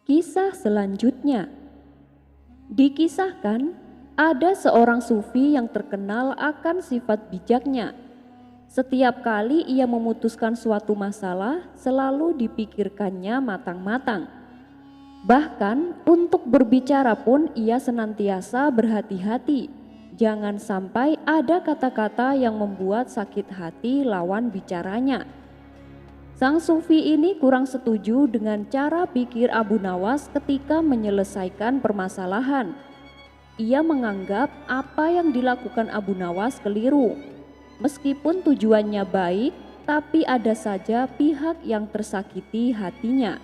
Kisah selanjutnya. Dikisahkan, ada seorang sufi yang terkenal akan sifat bijaknya. Setiap kali ia memutuskan suatu masalah, selalu dipikirkannya matang-matang. Bahkan untuk berbicara pun ia senantiasa berhati-hati. Jangan sampai ada kata-kata yang membuat sakit hati lawan bicaranya. Sang sufi ini kurang setuju dengan cara pikir Abu Nawas ketika menyelesaikan permasalahan. Ia menganggap apa yang dilakukan Abu Nawas keliru. Meskipun tujuannya baik, tapi ada saja pihak yang tersakiti hatinya.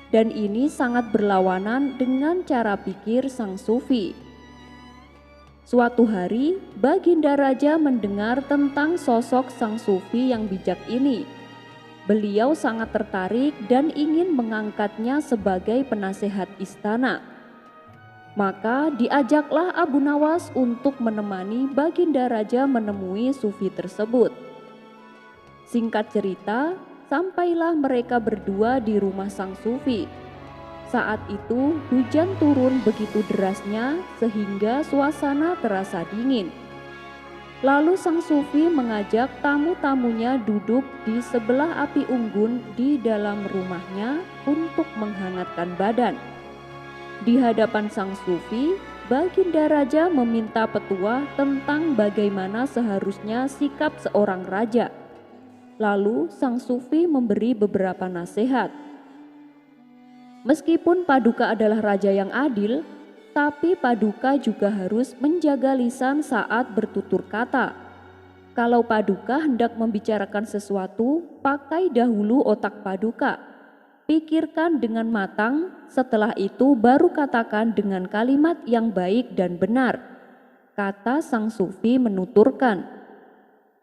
Dan ini sangat berlawanan dengan cara pikir sang sufi. Suatu hari, Baginda Raja mendengar tentang sosok sang sufi yang bijak ini. Beliau sangat tertarik dan ingin mengangkatnya sebagai penasehat istana. Maka diajaklah Abu Nawas untuk menemani Baginda Raja menemui sufi tersebut. Singkat cerita, sampailah mereka berdua di rumah sang sufi. Saat itu hujan turun begitu derasnya sehingga suasana terasa dingin. Lalu sang sufi mengajak tamu-tamunya duduk di sebelah api unggun di dalam rumahnya untuk menghangatkan badan. Di hadapan sang sufi, Baginda Raja meminta petua tentang bagaimana seharusnya sikap seorang raja. Lalu sang sufi memberi beberapa nasihat. Meskipun Paduka adalah raja yang adil, tapi Paduka juga harus menjaga lisan saat bertutur kata. Kalau Paduka hendak membicarakan sesuatu, pakai dahulu otak Paduka. Pikirkan dengan matang, setelah itu baru katakan dengan kalimat yang baik dan benar, kata sang sufi menuturkan.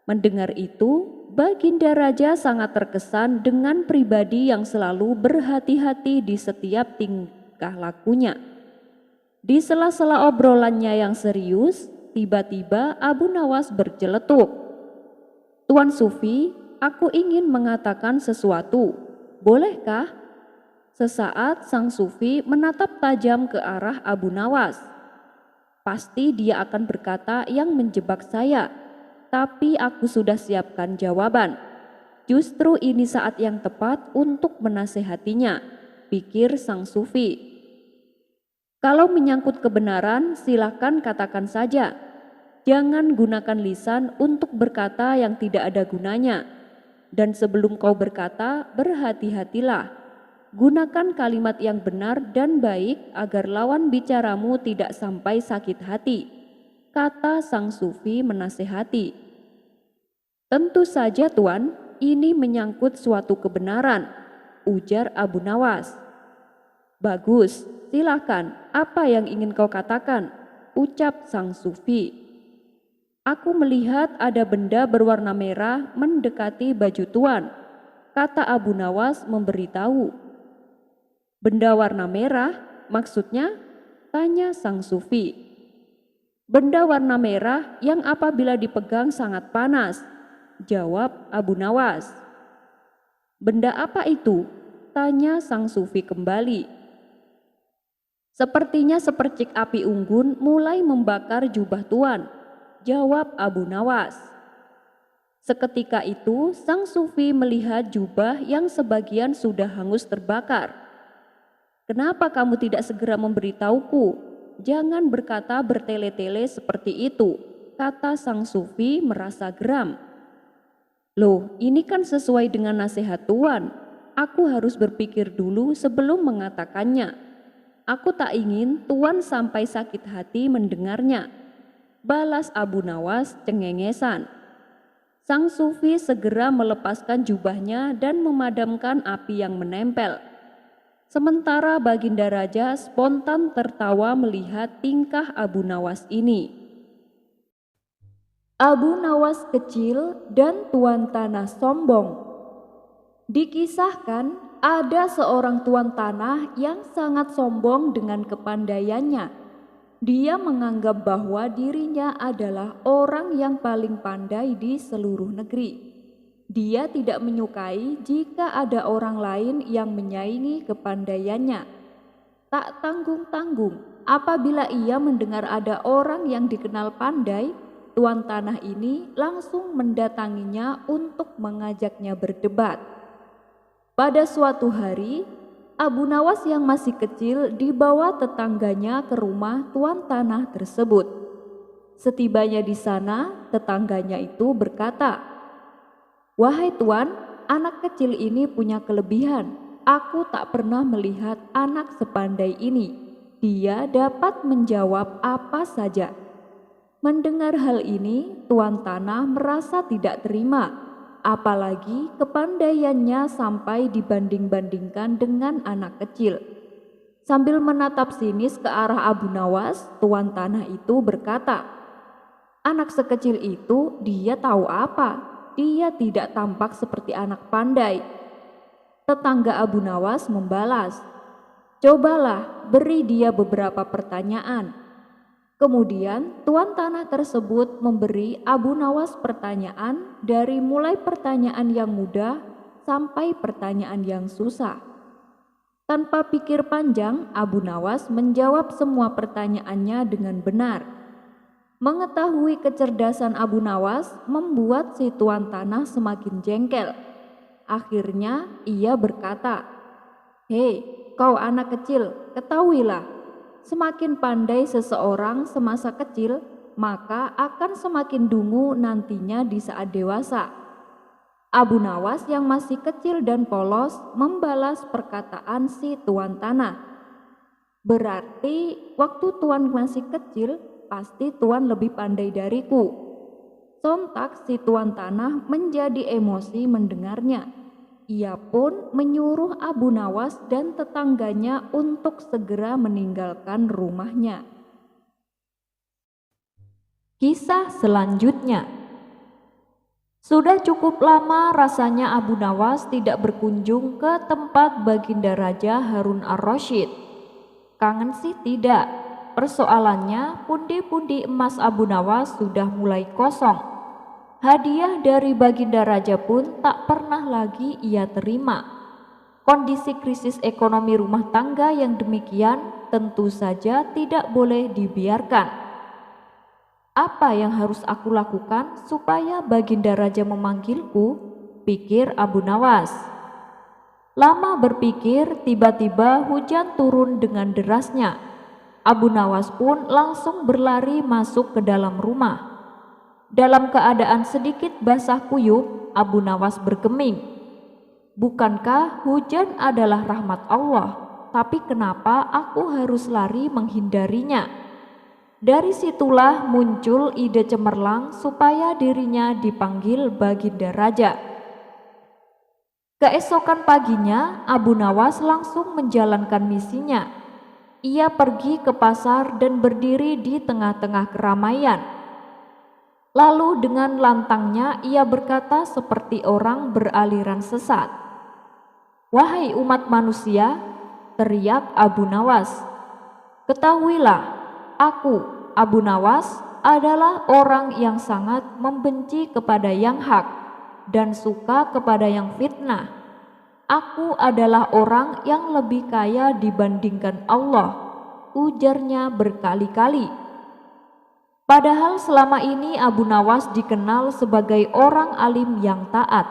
Mendengar itu, Baginda Raja sangat terkesan dengan pribadi yang selalu berhati-hati di setiap tingkah lakunya. Di sela-sela obrolannya yang serius, tiba-tiba Abu Nawas berceletuk. "Tuan Sufi, aku ingin mengatakan sesuatu. Bolehkah?" Sesaat sang Sufi menatap tajam ke arah Abu Nawas. Pasti dia akan berkata yang menjebak saya, tapi aku sudah siapkan jawaban. Justru ini saat yang tepat untuk menasehatinya, pikir sang Sufi. Kalau menyangkut kebenaran, silakan katakan saja. Jangan gunakan lisan untuk berkata yang tidak ada gunanya. Dan sebelum kau berkata, berhati-hatilah. Gunakan kalimat yang benar dan baik agar lawan bicaramu tidak sampai sakit hati, kata sang sufi menasehati. Tentu saja Tuan, ini menyangkut suatu kebenaran, ujar Abu Nawas. Bagus, silakan, apa yang ingin kau katakan? Ucap sang sufi. Aku melihat ada benda berwarna merah mendekati baju Tuan, kata Abu Nawas memberitahu. Benda warna merah, maksudnya? Tanya sang sufi. Benda warna merah yang apabila dipegang sangat panas, jawab Abu Nawas. Benda apa itu? Tanya sang sufi kembali. Sepertinya sepercik api unggun mulai membakar jubah Tuan, jawab Abu Nawas. Seketika itu sang sufi melihat jubah yang sebagian sudah hangus terbakar. Kenapa kamu tidak segera memberitahuku? Jangan berkata bertele-tele seperti itu, kata sang sufi merasa geram. Loh, ini kan sesuai dengan nasihat Tuan. Aku harus berpikir dulu sebelum mengatakannya. Aku tak ingin Tuan sampai sakit hati mendengarnya, balas Abu Nawas cengengesan. Sang sufi segera melepaskan jubahnya dan memadamkan api yang menempel. Sementara Baginda Raja spontan tertawa melihat tingkah Abu Nawas ini. Abu Nawas kecil dan tuan tanah sombong. Dikisahkan ada seorang tuan tanah yang sangat sombong dengan kepandaiannya. Dia menganggap bahwa dirinya adalah orang yang paling pandai di seluruh negeri. Dia tidak menyukai jika ada orang lain yang menyaingi kepandaiannya. Tak tanggung-tanggung, apabila ia mendengar ada orang yang dikenal pandai, tuan tanah ini langsung mendatanginya untuk mengajaknya berdebat. Pada suatu hari, Abu Nawas yang masih kecil dibawa tetangganya ke rumah tuan tanah tersebut. Setibanya di sana, tetangganya itu berkata, "Wahai tuan, anak kecil ini punya kelebihan. Aku tak pernah melihat anak sepandai ini. Dia dapat menjawab apa saja." Mendengar hal ini, tuan tanah merasa tidak terima, apalagi kepandaiannya sampai dibanding-bandingkan dengan anak kecil. Sambil menatap sinis ke arah Abu Nawas, tuan tanah itu berkata, "Anak sekecil itu, dia tahu apa? Dia tidak tampak seperti anak pandai." Tetangga Abu Nawas membalas, "Cobalah beri dia beberapa pertanyaan." Kemudian tuan tanah tersebut memberi Abu Nawas pertanyaan dari mulai pertanyaan yang mudah sampai pertanyaan yang susah. Tanpa pikir panjang, Abu Nawas menjawab semua pertanyaannya dengan benar. Mengetahui kecerdasan Abu Nawas membuat si tuan tanah semakin jengkel. Akhirnya ia berkata, "Hei, kau anak kecil, ketahuilah, semakin pandai seseorang semasa kecil, maka akan semakin dungu nantinya di saat dewasa." Abu Nawas yang masih kecil dan polos membalas perkataan si tuan tanah. "Berarti waktu tuan masih kecil, pasti tuan lebih pandai dariku." Sontak si tuan tanah menjadi emosi mendengarnya. Ia pun menyuruh Abu Nawas dan tetangganya untuk segera meninggalkan rumahnya. Kisah selanjutnya. Sudah cukup lama rasanya Abu Nawas tidak berkunjung ke tempat Baginda Raja Harun ar-Rasyid. Kangen sih tidak, persoalannya pundi-pundi emas Abu Nawas sudah mulai kosong. Hadiah dari Baginda Raja pun tak pernah lagi ia terima. Kondisi krisis ekonomi rumah tangga yang demikian tentu saja tidak boleh dibiarkan. Apa yang harus aku lakukan supaya Baginda Raja memanggilku? Pikir Abu Nawas. Lama berpikir, tiba-tiba hujan turun dengan derasnya. Abu Nawas pun langsung berlari masuk ke dalam rumah. Dalam keadaan sedikit basah kuyup, Abu Nawas bergeming, "Bukankah hujan adalah rahmat Allah? Tapi kenapa aku harus lari menghindarinya?" Dari situlah muncul ide cemerlang supaya dirinya dipanggil Baginda Raja. Keesokan paginya, Abu Nawas langsung menjalankan misinya. Ia pergi ke pasar dan berdiri di tengah-tengah keramaian. Lalu dengan lantangnya ia berkata seperti orang beraliran sesat, "Wahai umat manusia," teriak Abu Nawas, "ketahuilah, aku, Abu Nawas, adalah orang yang sangat membenci kepada yang hak dan suka kepada yang fitnah. Aku adalah orang yang lebih kaya dibandingkan Allah," ujarnya berkali-kali. Padahal selama ini Abu Nawas dikenal sebagai orang alim yang taat.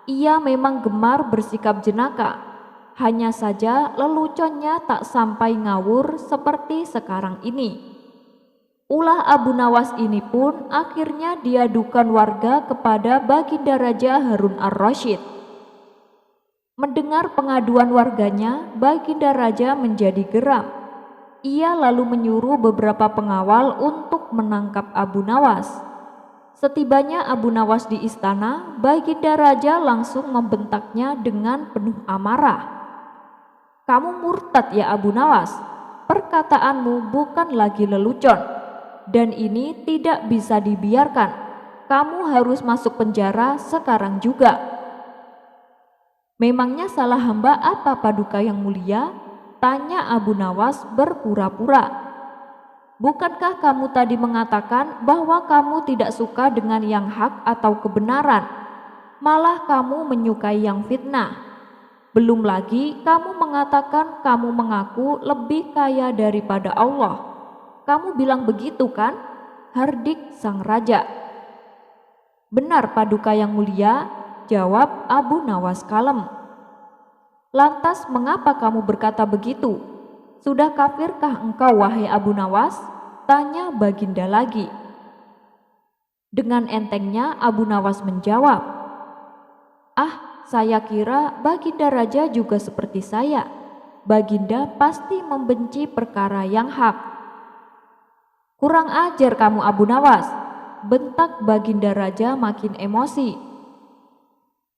Ia memang gemar bersikap jenaka. Hanya saja leluconnya tak sampai ngawur seperti sekarang ini. Ulah Abu Nawas ini pun akhirnya diadukan warga kepada Baginda Raja Harun ar-Rasyid. Mendengar pengaduan warganya, Baginda Raja menjadi geram. Ia lalu menyuruh beberapa pengawal untuk menangkap Abu Nawas. Setibanya Abu Nawas di istana, Baginda Raja langsung membentaknya dengan penuh amarah. "Kamu murtad ya Abu Nawas, perkataanmu bukan lagi lelucon, dan ini tidak bisa dibiarkan. Kamu harus masuk penjara sekarang juga." "Memangnya salah hamba apa Paduka yang mulia?" tanya Abu Nawas berpura-pura. "Bukankah kamu tadi mengatakan bahwa kamu tidak suka dengan yang hak atau kebenaran, malah kamu menyukai yang fitnah?" Belum lagi kamu mengatakan kamu mengaku lebih kaya daripada Allah. Kamu bilang begitu kan? Hardik sang raja. Benar Paduka yang mulia, jawab Abu Nawas kalem. Lantas mengapa kamu berkata begitu? Sudah kafirkah engkau wahai Abu Nawas? Tanya Baginda lagi. Dengan entengnya Abu Nawas menjawab, "Ah, saya kira Baginda Raja juga seperti saya. Baginda pasti membenci perkara yang hak." "Kurang ajar kamu Abu Nawas," bentak Baginda Raja makin emosi.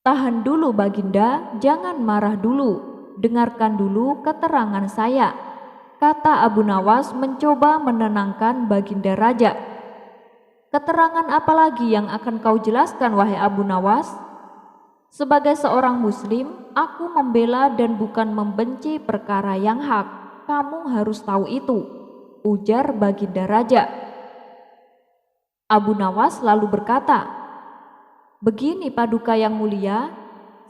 "Tahan dulu Baginda, jangan marah dulu. Dengarkan dulu keterangan saya," kata Abu Nawas mencoba menenangkan Baginda Raja. "Keterangan apa lagi yang akan kau jelaskan wahai Abu Nawas? Sebagai seorang muslim, aku membela dan bukan membenci perkara yang hak. Kamu harus tahu itu," ujar Baginda Raja. Abu Nawas lalu berkata, "Begini Paduka yang mulia,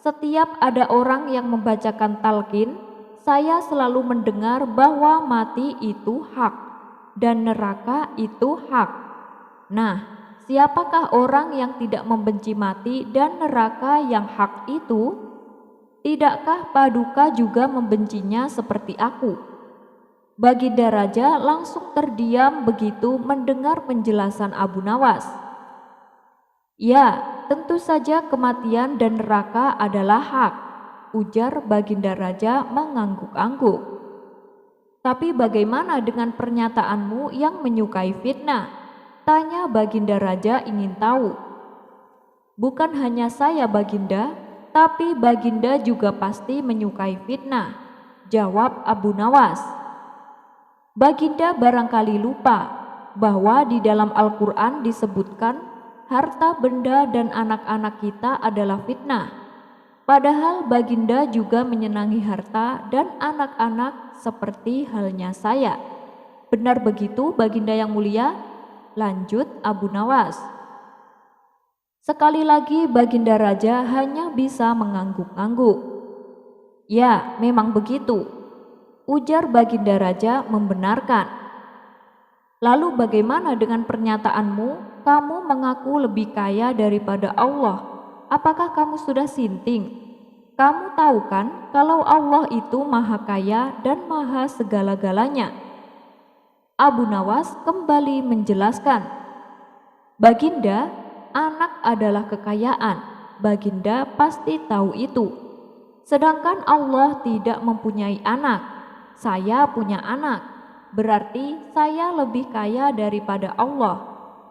setiap ada orang yang membacakan talqin, saya selalu mendengar bahwa mati itu hak dan neraka itu hak. Nah, siapakah orang yang tidak membenci mati dan neraka yang hak itu? Tidakkah Paduka juga membencinya seperti aku?" Baginda Raja langsung terdiam begitu mendengar penjelasan Abu Nawas. "Ya, tentu saja kematian dan neraka adalah hak," ujar Baginda Raja mengangguk-angguk. "Tapi bagaimana dengan pernyataanmu yang menyukai fitnah?" tanya Baginda Raja ingin tahu. "Bukan hanya saya Baginda, tapi Baginda juga pasti menyukai fitnah," jawab Abu Nawas. "Baginda barangkali lupa bahwa di dalam Al-Quran disebutkan harta benda dan anak-anak kita adalah fitnah. Padahal Baginda juga menyenangi harta dan anak-anak seperti halnya saya. Benar begitu Baginda yang mulia?" lanjut Abu Nawas. Sekali lagi Baginda Raja hanya bisa mengangguk-angguk. "Ya, memang begitu," ujar Baginda Raja membenarkan. "Lalu bagaimana dengan pernyataanmu, kamu mengaku lebih kaya daripada Allah? Apakah kamu sudah sinting? Kamu tahu kan kalau Allah itu maha kaya dan maha segala-galanya." Abu Nawas kembali menjelaskan, "Baginda, anak adalah kekayaan. Baginda pasti tahu itu. Sedangkan Allah tidak mempunyai anak. Saya punya anak. Berarti saya lebih kaya daripada Allah,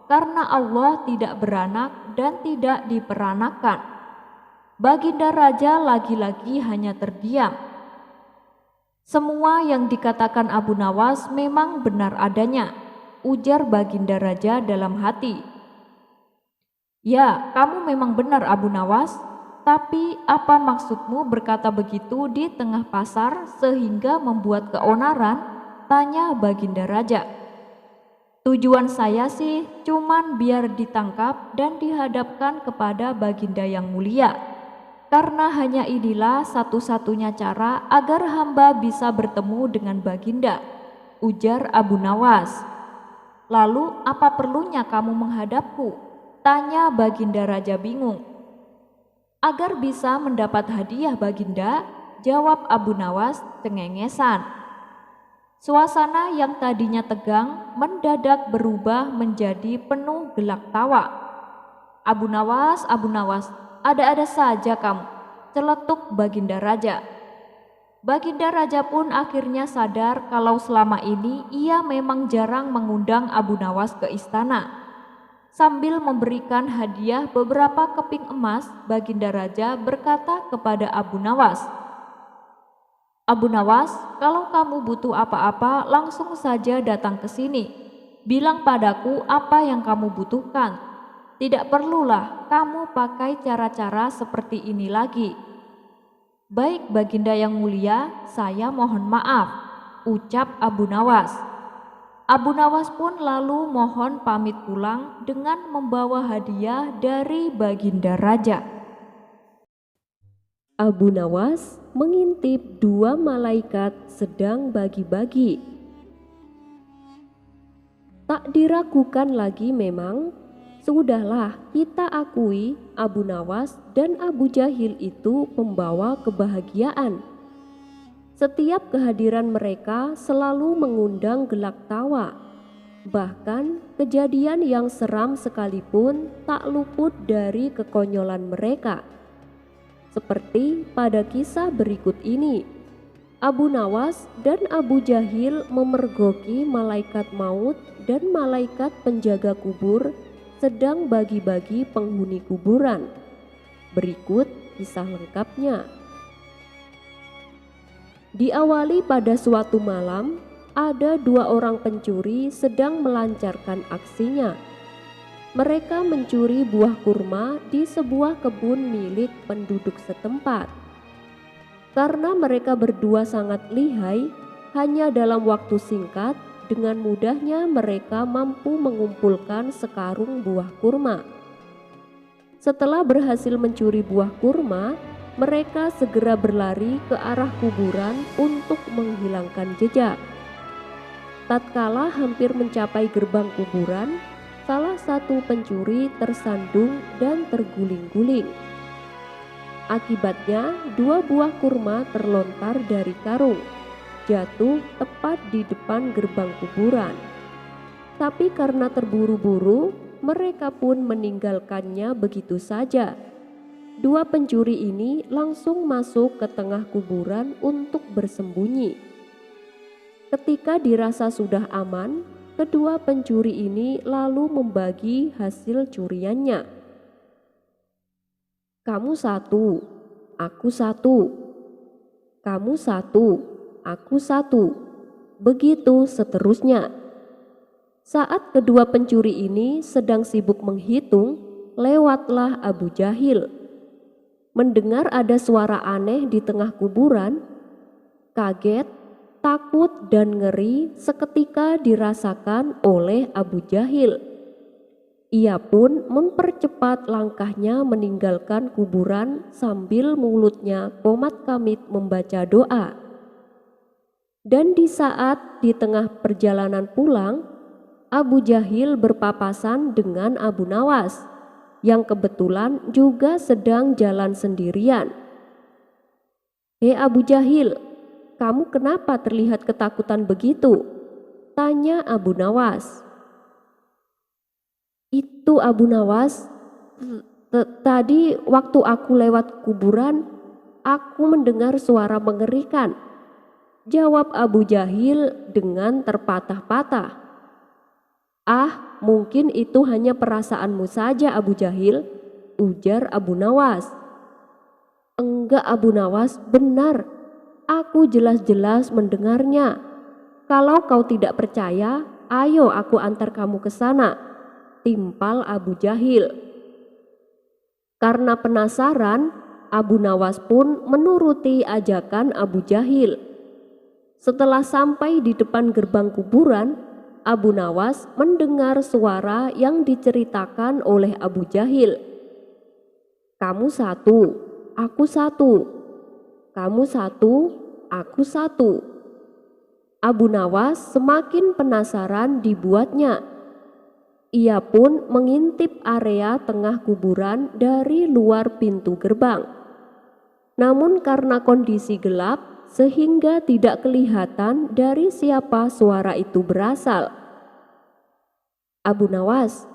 karena Allah tidak beranak dan tidak diperanakan." Baginda Raja lagi-lagi hanya terdiam. "Semua yang dikatakan Abu Nawas memang benar adanya," ujar Baginda Raja dalam hati. "Ya, kamu memang benar Abu Nawas, tapi apa maksudmu berkata begitu di tengah pasar sehingga membuat keonaran?" tanya Baginda Raja. "Tujuan saya sih cuman biar ditangkap dan dihadapkan kepada Baginda yang mulia. Karena hanya inilah satu-satunya cara agar hamba bisa bertemu dengan Baginda," ujar Abu Nawas. "Lalu apa perlunya kamu menghadapku?" tanya Baginda Raja bingung. "Agar bisa mendapat hadiah Baginda," jawab Abu Nawas cengengesan. Suasana yang tadinya tegang mendadak berubah menjadi penuh gelak tawa. Abu Nawas, ada-ada saja kamu," celetuk Baginda Raja. Baginda Raja pun akhirnya sadar kalau selama ini ia memang jarang mengundang Abu Nawas ke istana. Sambil memberikan hadiah beberapa keping emas, Baginda Raja berkata kepada Abu Nawas, "Abu Nawas, kalau kamu butuh apa-apa langsung saja datang ke sini. Bilang padaku apa yang kamu butuhkan. Tidak perlulah kamu pakai cara-cara seperti ini lagi." "Baik Baginda yang mulia, saya mohon maaf," ucap Abu Nawas. Abu Nawas pun lalu mohon pamit pulang dengan membawa hadiah dari Baginda Raja. Abu Nawas mengintip dua malaikat sedang bagi-bagi. Tak diragukan lagi memang, sudahlah kita akui Abu Nawas dan Abu Jahil itu pembawa kebahagiaan. Setiap kehadiran mereka selalu mengundang gelak tawa. Bahkan kejadian yang seram sekalipun tak luput dari kekonyolan mereka. Seperti pada kisah berikut ini, Abu Nawas dan Abu Jahil memergoki malaikat maut dan malaikat penjaga kubur sedang bagi-bagi penghuni kuburan. Berikut kisah lengkapnya. Diawali pada suatu malam, ada dua orang pencuri sedang melancarkan aksinya. Mereka mencuri buah kurma di sebuah kebun milik penduduk setempat. Karena mereka berdua sangat lihai, hanya dalam waktu singkat, dengan mudahnya mereka mampu mengumpulkan sekarung buah kurma. Setelah berhasil mencuri buah kurma, mereka segera berlari ke arah kuburan untuk menghilangkan jejak. Tatkala hampir mencapai gerbang kuburan, salah satu pencuri tersandung dan terguling-guling. Akibatnya, dua buah kurma terlontar dari karung, jatuh tepat di depan gerbang kuburan. Tapi karena terburu-buru, mereka pun meninggalkannya begitu saja. Dua pencuri ini langsung masuk ke tengah kuburan untuk bersembunyi. Ketika dirasa sudah aman, kedua pencuri ini lalu membagi hasil curiannya. Kamu satu, aku satu. Kamu satu, aku satu. Begitu seterusnya. Saat kedua pencuri ini sedang sibuk menghitung, lewatlah Abu Jahil. Mendengar ada suara aneh di tengah kuburan, kaget, takut dan ngeri seketika dirasakan oleh Abu Jahil. Ia pun mempercepat langkahnya meninggalkan kuburan sambil mulutnya komat-kamit membaca doa. Dan di saat di tengah perjalanan pulang, Abu Jahil berpapasan dengan Abu Nawas yang kebetulan juga sedang jalan sendirian. "Hei Abu Jahil, kamu kenapa terlihat ketakutan begitu?" tanya Abu Nawas. "Itu Abu Nawas, tadi waktu aku lewat kuburan, aku mendengar suara mengerikan," jawab Abu Jahil dengan terpatah-patah. "Ah, mungkin itu hanya perasaanmu saja Abu Jahil," ujar Abu Nawas. "Enggak Abu Nawas, benar. Aku jelas-jelas mendengarnya. Kalau kau tidak percaya, ayo aku antar kamu ke sana," timpal Abu Jahil. Karena penasaran, Abu Nawas pun menuruti ajakan Abu Jahil. Setelah sampai di depan gerbang kuburan, Abu Nawas mendengar suara yang diceritakan oleh Abu Jahil. "Kamu satu, aku satu. Kamu satu, aku satu." Abu Nawas semakin penasaran dibuatnya. Ia pun mengintip area tengah kuburan dari luar pintu gerbang. Namun karena kondisi gelap, sehingga tidak kelihatan dari siapa suara itu berasal. "Abu Nawas,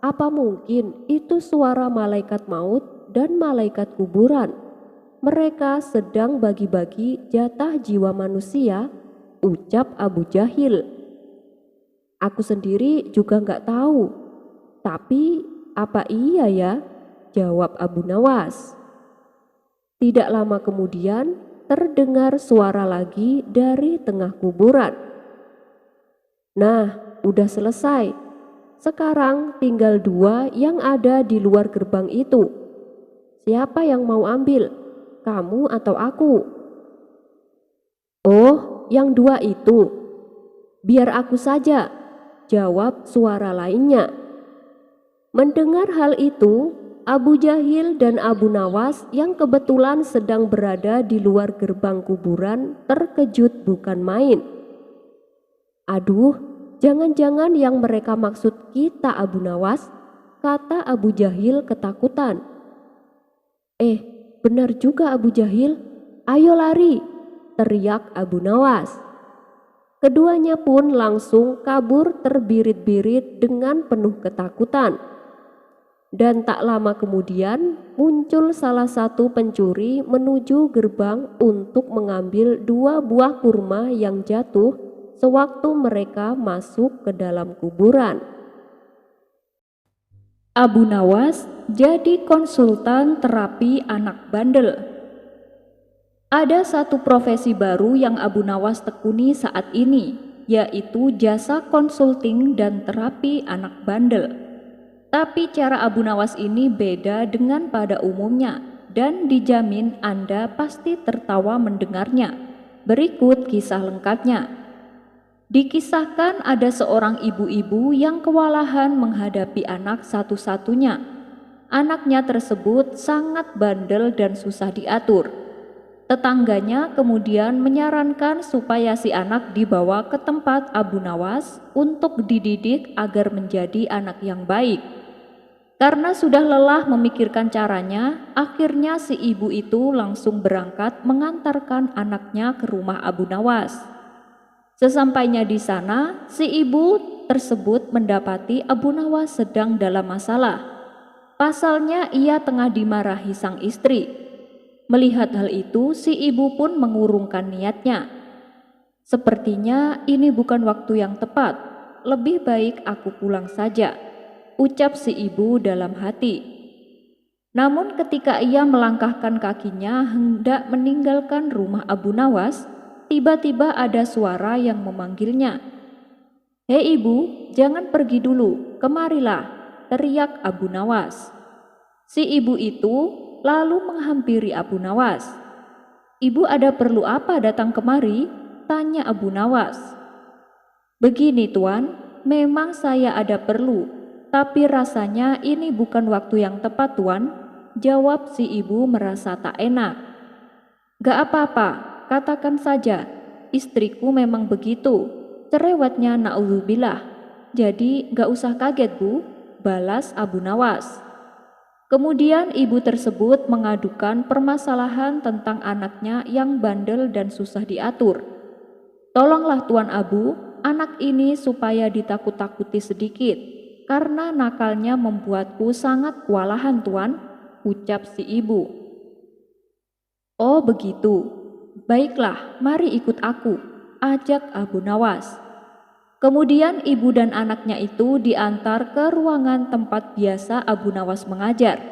apa mungkin itu suara malaikat maut dan malaikat kuburan? Mereka sedang bagi-bagi jatah jiwa manusia," ucap Abu Jahil. "Aku sendiri juga nggak tahu. Tapi apa iya ya?" jawab Abu Nawas. Tidak lama kemudian, terdengar suara lagi dari tengah kuburan. "Nah, udah selesai. Sekarang tinggal dua yang ada di luar gerbang itu. Siapa yang mau ambil? Kamu atau aku?" "Oh, yang dua itu. Biar aku saja," jawab suara lainnya. Mendengar hal itu, Abu Jahil dan Abu Nawas yang kebetulan sedang berada di luar gerbang kuburan terkejut bukan main. "Aduh, jangan-jangan yang mereka maksud kita Abu Nawas," kata Abu Jahil ketakutan. Benar juga Abu Jahil, ayo lari," teriak Abu Nawas. Keduanya pun langsung kabur terbirit-birit dengan penuh ketakutan. Dan tak lama kemudian muncul salah satu pencuri menuju gerbang untuk mengambil 2 buah kurma yang jatuh sewaktu mereka masuk ke dalam kuburan. Abu Nawas jadi konsultan terapi anak bandel. Ada satu profesi baru yang Abu Nawas tekuni saat ini, yaitu jasa konsulting dan terapi anak bandel. Tapi cara Abu Nawas ini beda dengan pada umumnya dan dijamin Anda pasti tertawa mendengarnya. Berikut kisah lengkapnya. Dikisahkan ada seorang ibu-ibu yang kewalahan menghadapi anak satu-satunya. Anaknya tersebut sangat bandel dan susah diatur. Tetangganya kemudian menyarankan supaya si anak dibawa ke tempat Abu Nawas untuk dididik agar menjadi anak yang baik. Karena sudah lelah memikirkan caranya, akhirnya si ibu itu langsung berangkat mengantarkan anaknya ke rumah Abu Nawas. Sesampainya di sana, si ibu tersebut mendapati Abu Nawas sedang dalam masalah. Pasalnya ia tengah dimarahi sang istri. Melihat hal itu, si ibu pun mengurungkan niatnya. "Sepertinya ini bukan waktu yang tepat, lebih baik aku pulang saja," ucap si ibu dalam hati. Namun ketika ia melangkahkan kakinya hendak meninggalkan rumah Abu Nawas, tiba-tiba ada suara yang memanggilnya. "Hei ibu, jangan pergi dulu, kemarilah," teriak Abu Nawas. Si ibu itu lalu menghampiri Abu Nawas. "Ibu ada perlu apa datang kemari?" tanya Abu Nawas. "Begini tuan, memang saya ada perlu, tapi rasanya ini bukan waktu yang tepat tuan," jawab si ibu merasa tak enak. "Gak apa-apa, katakan saja, istriku memang begitu," cerewetnya na'udzubillah. "Jadi gak usah kaget bu," balas Abu Nawas. Kemudian ibu tersebut mengadukan permasalahan tentang anaknya yang bandel dan susah diatur. "Tolonglah Tuan Abu, anak ini supaya ditakut-takuti sedikit, karena nakalnya membuatku sangat kewalahan Tuan," ucap si ibu. "Oh begitu, baiklah mari ikut aku," ajak Abu Nawas. Kemudian ibu dan anaknya itu diantar ke ruangan tempat biasa Abu Nawas mengajar.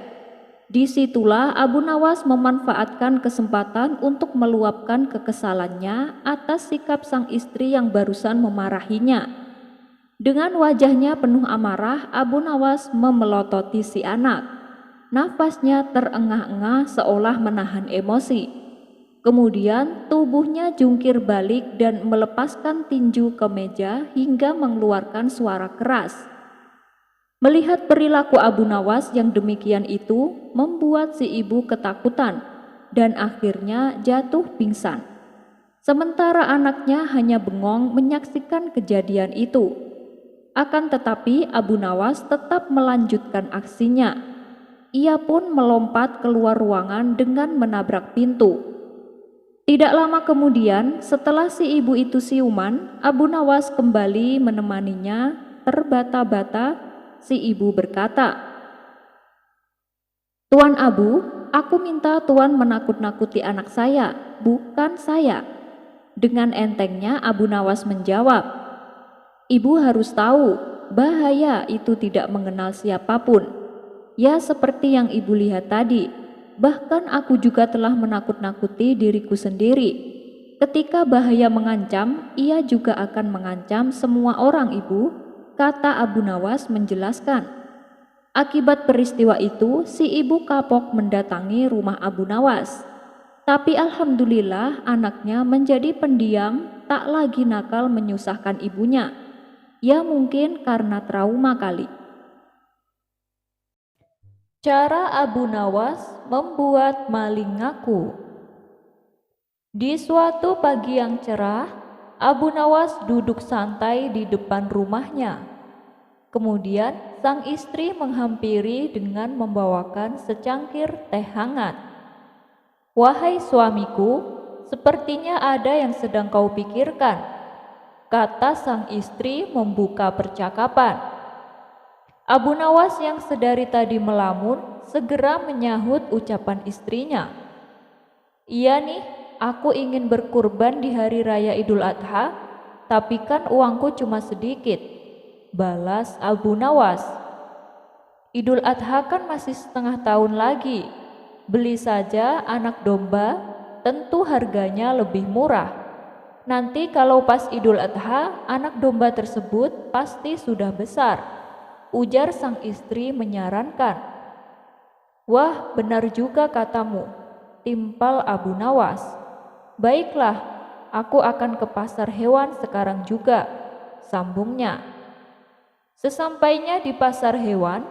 Disitulah Abu Nawas memanfaatkan kesempatan untuk meluapkan kekesalannya atas sikap sang istri yang barusan memarahinya. Dengan wajahnya penuh amarah, Abu Nawas memelototi si anak. Nafasnya terengah-engah seolah menahan emosi. Kemudian tubuhnya jungkir balik dan melepaskan tinju ke meja hingga mengeluarkan suara keras. Melihat perilaku Abu Nawas yang demikian itu membuat si ibu ketakutan dan akhirnya jatuh pingsan. Sementara anaknya hanya bengong menyaksikan kejadian itu. Akan tetapi Abu Nawas tetap melanjutkan aksinya. Ia pun melompat keluar ruangan dengan menabrak pintu. Tidak lama kemudian, setelah si ibu itu siuman, Abu Nawas kembali menemaninya. Terbata-bata, si ibu berkata, "Tuan Abu, aku minta Tuan menakut-nakuti anak saya, bukan saya." Dengan entengnya Abu Nawas menjawab, "Ibu harus tahu, bahaya itu tidak mengenal siapapun. Ya seperti yang ibu lihat tadi. Bahkan aku juga telah menakut-nakuti diriku sendiri. Ketika bahaya mengancam, ia juga akan mengancam semua orang ibu," kata Abu Nawas menjelaskan. Akibat peristiwa itu, si ibu kapok mendatangi rumah Abu Nawas. Tapi alhamdulillah anaknya menjadi pendiam, tak lagi nakal menyusahkan ibunya. Ya mungkin karena trauma kali. Cara Abu Nawas membuat maling ngaku. Di suatu pagi yang cerah, Abu Nawas duduk santai di depan rumahnya. Kemudian sang istri menghampiri dengan membawakan secangkir teh hangat. "Wahai suamiku, sepertinya ada yang sedang kau pikirkan," kata sang istri membuka percakapan. Abu Nawas yang sedari tadi melamun segera menyahut ucapan istrinya. "Iya nih, aku ingin berkurban di hari raya Idul Adha, tapi kan uangku cuma sedikit," balas Abu Nawas. "Idul Adha kan masih setengah tahun lagi. Beli saja anak domba, tentu harganya lebih murah. Nanti kalau pas Idul Adha, anak domba tersebut pasti sudah besar," ujar sang istri menyarankan. "Wah, benar juga katamu," timpal Abu Nawas. "Baiklah, aku akan ke pasar hewan sekarang juga," sambungnya. Sesampainya di pasar hewan,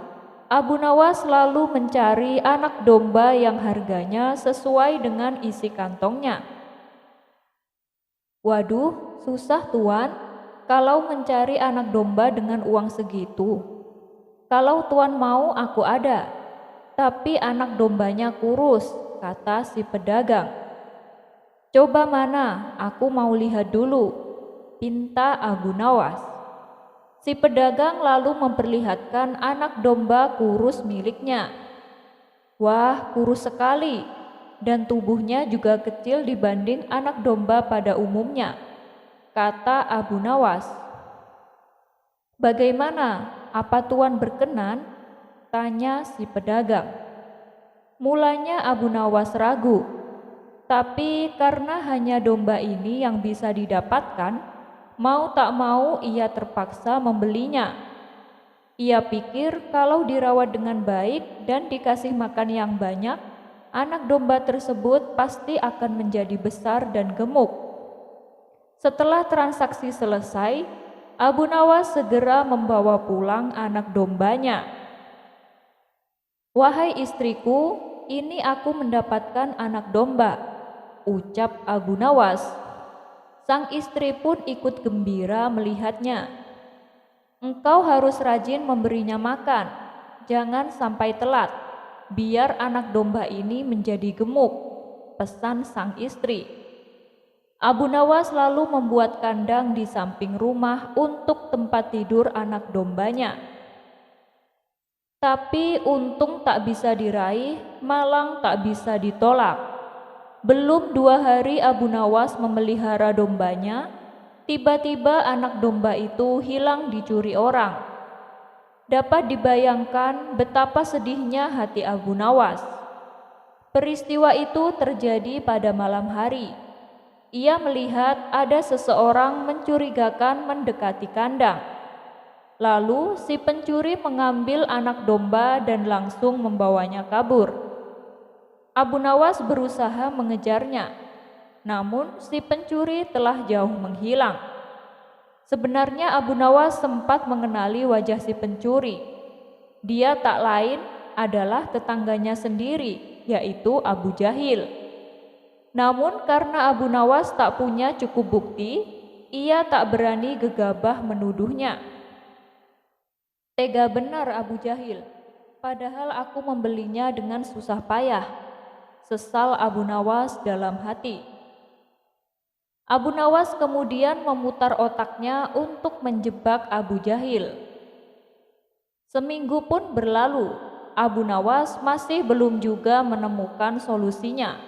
Abu Nawas lalu mencari anak domba yang harganya sesuai dengan isi kantongnya. "Waduh, susah tuan, kalau mencari anak domba dengan uang segitu. Kalau tuan mau aku ada, tapi anak dombanya kurus," kata si pedagang. "Coba mana, aku mau lihat dulu," pinta Abu Nawas. Si pedagang lalu memperlihatkan anak domba kurus miliknya. "Wah, kurus sekali, dan tubuhnya juga kecil dibanding anak domba pada umumnya," kata Abu Nawas. "Bagaimana, apa tuan berkenan?" tanya si pedagang. Mulanya Abu Nawas ragu, tapi karena hanya domba ini yang bisa didapatkan, mau tak mau ia terpaksa membelinya. Ia pikir kalau dirawat dengan baik dan dikasih makan yang banyak, anak domba tersebut pasti akan menjadi besar dan gemuk. Setelah transaksi selesai, Abu Nawas segera membawa pulang anak dombanya. "Wahai istriku, ini aku mendapatkan anak domba," ucap Abu Nawas. Sang istri pun ikut gembira melihatnya. "Engkau harus rajin memberinya makan, jangan sampai telat, biar anak domba ini menjadi gemuk," pesan sang istri. Abu Nawas lalu membuat kandang di samping rumah untuk tempat tidur anak dombanya. Tapi untung tak bisa diraih, malang tak bisa ditolak. Belum 2 hari Abu Nawas memelihara dombanya, tiba-tiba anak domba itu hilang dicuri orang. Dapat dibayangkan betapa sedihnya hati Abu Nawas. Peristiwa itu terjadi pada malam hari. Ia melihat ada seseorang mencurigakan mendekati kandang. Lalu si pencuri mengambil anak domba dan langsung membawanya kabur. Abu Nawas berusaha mengejarnya, namun si pencuri telah jauh menghilang. Sebenarnya Abu Nawas sempat mengenali wajah si pencuri. Dia tak lain adalah tetangganya sendiri, yaitu Abu Jahil. Namun karena Abu Nawas tak punya cukup bukti, ia tak berani gegabah menuduhnya. "Tega benar Abu Jahil, padahal aku membelinya dengan susah payah," sesal Abu Nawas dalam hati. Abu Nawas kemudian memutar otaknya untuk menjebak Abu Jahil. Seminggu pun berlalu, Abu Nawas masih belum juga menemukan solusinya.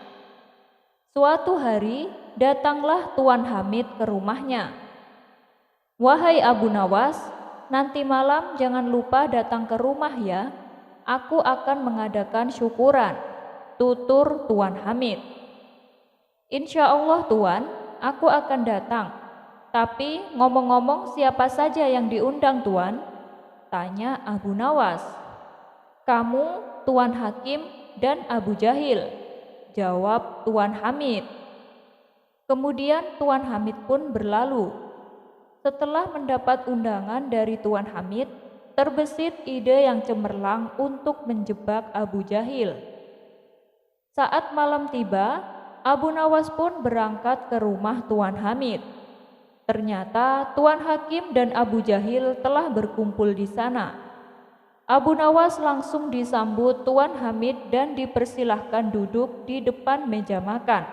Suatu hari, datanglah Tuan Hamid ke rumahnya. "Wahai Abu Nawas, nanti malam jangan lupa datang ke rumah ya. Aku akan mengadakan syukuran," tutur Tuan Hamid. "Insya Allah Tuan, aku akan datang. Tapi ngomong-ngomong siapa saja yang diundang Tuan?" tanya Abu Nawas. "Kamu, Tuan Hakim, dan Abu Jahil," jawab Tuan Hamid. Kemudian Tuan Hamid pun berlalu. Setelah mendapat undangan dari Tuan Hamid, terbesit ide yang cemerlang untuk menjebak Abu Jahil. Saat malam tiba, Abu Nawas pun berangkat ke rumah Tuan Hamid. Ternyata Tuan Hakim dan Abu Jahil telah berkumpul di sana. Abu Nawas langsung disambut Tuan Hamid dan dipersilahkan duduk di depan meja makan.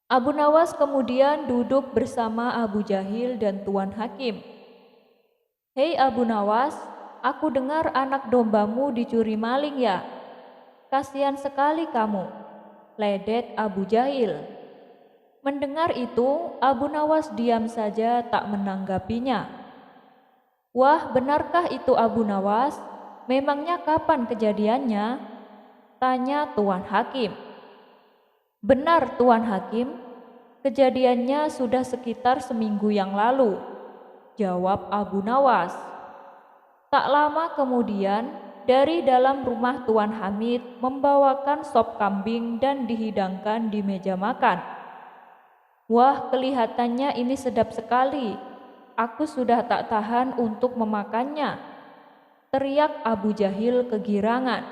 Abu Nawas kemudian duduk bersama Abu Jahil dan Tuan Hakim. "Hei Abu Nawas, aku dengar anak dombamu dicuri maling ya? Kasihan sekali kamu," ledek Abu Jahil. Mendengar itu, Abu Nawas diam saja tak menanggapinya. "Wah, benarkah itu Abu Nawas? Memangnya kapan kejadiannya?" tanya Tuan Hakim. "Benar Tuan Hakim, kejadiannya sudah sekitar seminggu yang lalu," jawab Abu Nawas. Tak lama kemudian, dari dalam rumah Tuan Hamid membawakan sop kambing dan dihidangkan di meja makan. "Wah, kelihatannya ini sedap sekali. Aku sudah tak tahan untuk memakannya," teriak Abu Jahil kegirangan.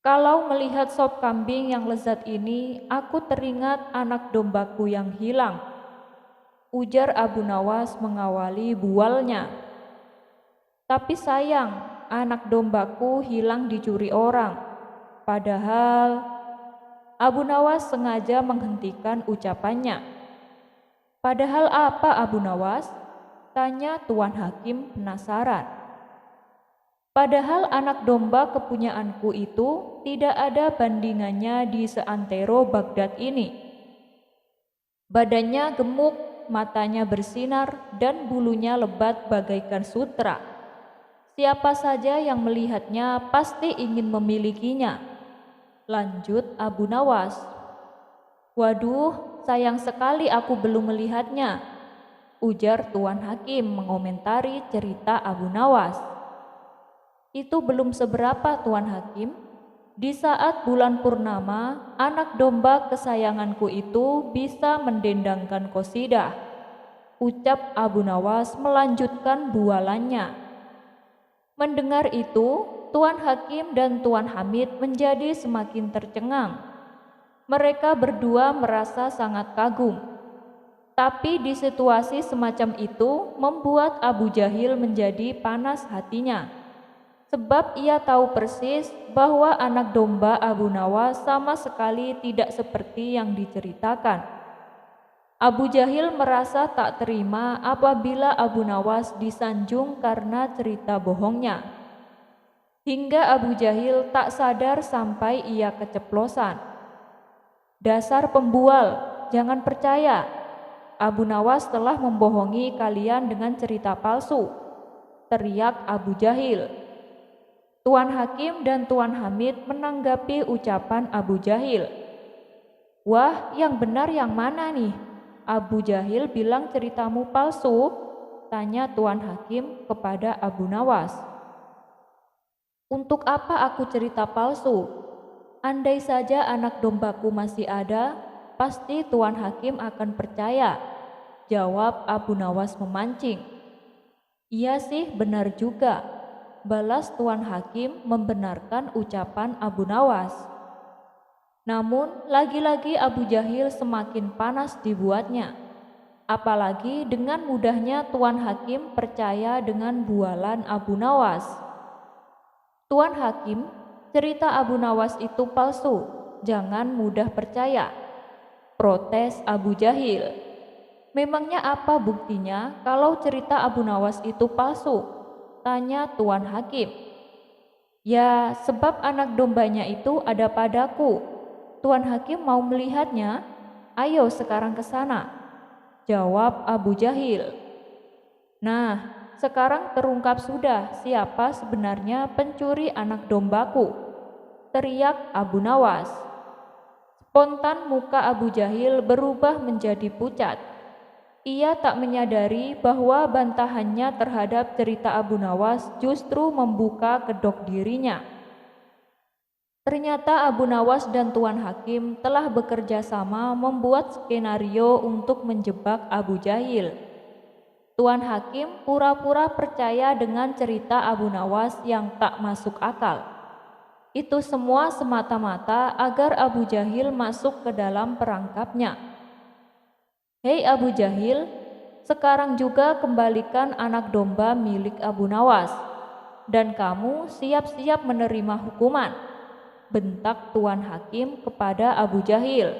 "Kalau melihat sop kambing yang lezat ini, aku teringat anak dombaku yang hilang," ujar Abu Nawas mengawali bualnya. "Tapi sayang, anak dombaku hilang dicuri orang. Padahal..." Abu Nawas sengaja menghentikan ucapannya. "Padahal apa Abu Nawas?" tanya Tuan Hakim penasaran. "Padahal anak domba kepunyaanku itu tidak ada bandingannya di seantero Baghdad ini. Badannya gemuk, matanya bersinar, dan bulunya lebat bagaikan sutra. Siapa saja yang melihatnya pasti ingin memilikinya," lanjut Abu Nawas. "Waduh, sayang sekali aku belum melihatnya," ujar Tuan Hakim mengomentari cerita Abu Nawas. "Itu belum seberapa Tuan Hakim. Di saat bulan purnama, anak domba kesayanganku itu bisa mendendangkan qasidah," ucap Abu Nawas melanjutkan bualannya. Mendengar itu, Tuan Hakim dan Tuan Hamid menjadi semakin tercengang. Mereka berdua merasa sangat kagum. Tapi di situasi semacam itu membuat Abu Jahil menjadi panas hatinya. Sebab ia tahu persis bahwa anak domba Abu Nawas sama sekali tidak seperti yang diceritakan. Abu Jahil merasa tak terima apabila Abu Nawas disanjung karena cerita bohongnya. Hingga Abu Jahil tak sadar sampai ia keceplosan. "Dasar pembual, jangan percaya. Abu Nawas telah membohongi kalian dengan cerita palsu," teriak Abu Jahil. Tuan Hakim dan Tuan Hamid menanggapi ucapan Abu Jahil. "Wah, yang benar yang mana nih? Abu Jahil bilang ceritamu palsu?" tanya Tuan Hakim kepada Abu Nawas. "Untuk apa aku cerita palsu? Andai saja anak dombaku masih ada, pasti Tuan Hakim akan percaya," jawab Abu Nawas memancing. "Iya sih, benar juga," balas Tuan Hakim membenarkan ucapan Abu Nawas. Namun lagi-lagi Abu Jahil semakin panas dibuatnya. Apalagi dengan mudahnya Tuan Hakim percaya dengan bualan Abu Nawas. "Tuan Hakim, cerita Abu Nawas itu palsu, jangan mudah percaya," protes Abu Jahil. "Memangnya apa buktinya kalau cerita Abu Nawas itu palsu?" tanya Tuan Hakim. "Ya, sebab anak dombanya itu ada padaku. Tuan Hakim mau melihatnya? Ayo sekarang ke sana," jawab Abu Jahil. "Nah, sekarang terungkap sudah siapa sebenarnya pencuri anak dombaku," teriak Abu Nawas. Spontan muka Abu Jahil berubah menjadi pucat. Ia tak menyadari bahwa bantahannya terhadap cerita Abu Nawas justru membuka kedok dirinya. Ternyata Abu Nawas dan Tuan Hakim telah bekerja sama membuat skenario untuk menjebak Abu Jahil. Tuan Hakim pura-pura percaya dengan cerita Abu Nawas yang tak masuk akal. Itu semua semata-mata agar Abu Jahil masuk ke dalam perangkapnya. Hei Abu Jahil, sekarang juga kembalikan anak domba milik Abu Nawas, dan kamu siap-siap menerima hukuman, bentak Tuan Hakim kepada Abu Jahil.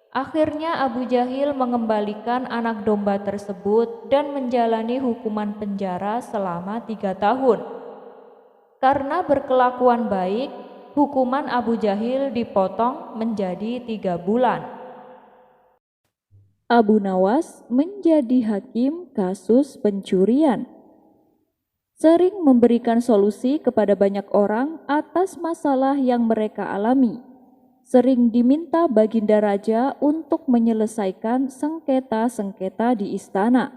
Akhirnya Abu Jahil mengembalikan anak domba tersebut dan menjalani hukuman penjara selama 3 tahun. Karena berkelakuan baik, hukuman Abu Jahil dipotong menjadi 3 bulan. Abu Nawas menjadi hakim kasus pencurian. Sering memberikan solusi kepada banyak orang atas masalah yang mereka alami. Sering diminta Baginda Raja untuk menyelesaikan sengketa-sengketa di istana,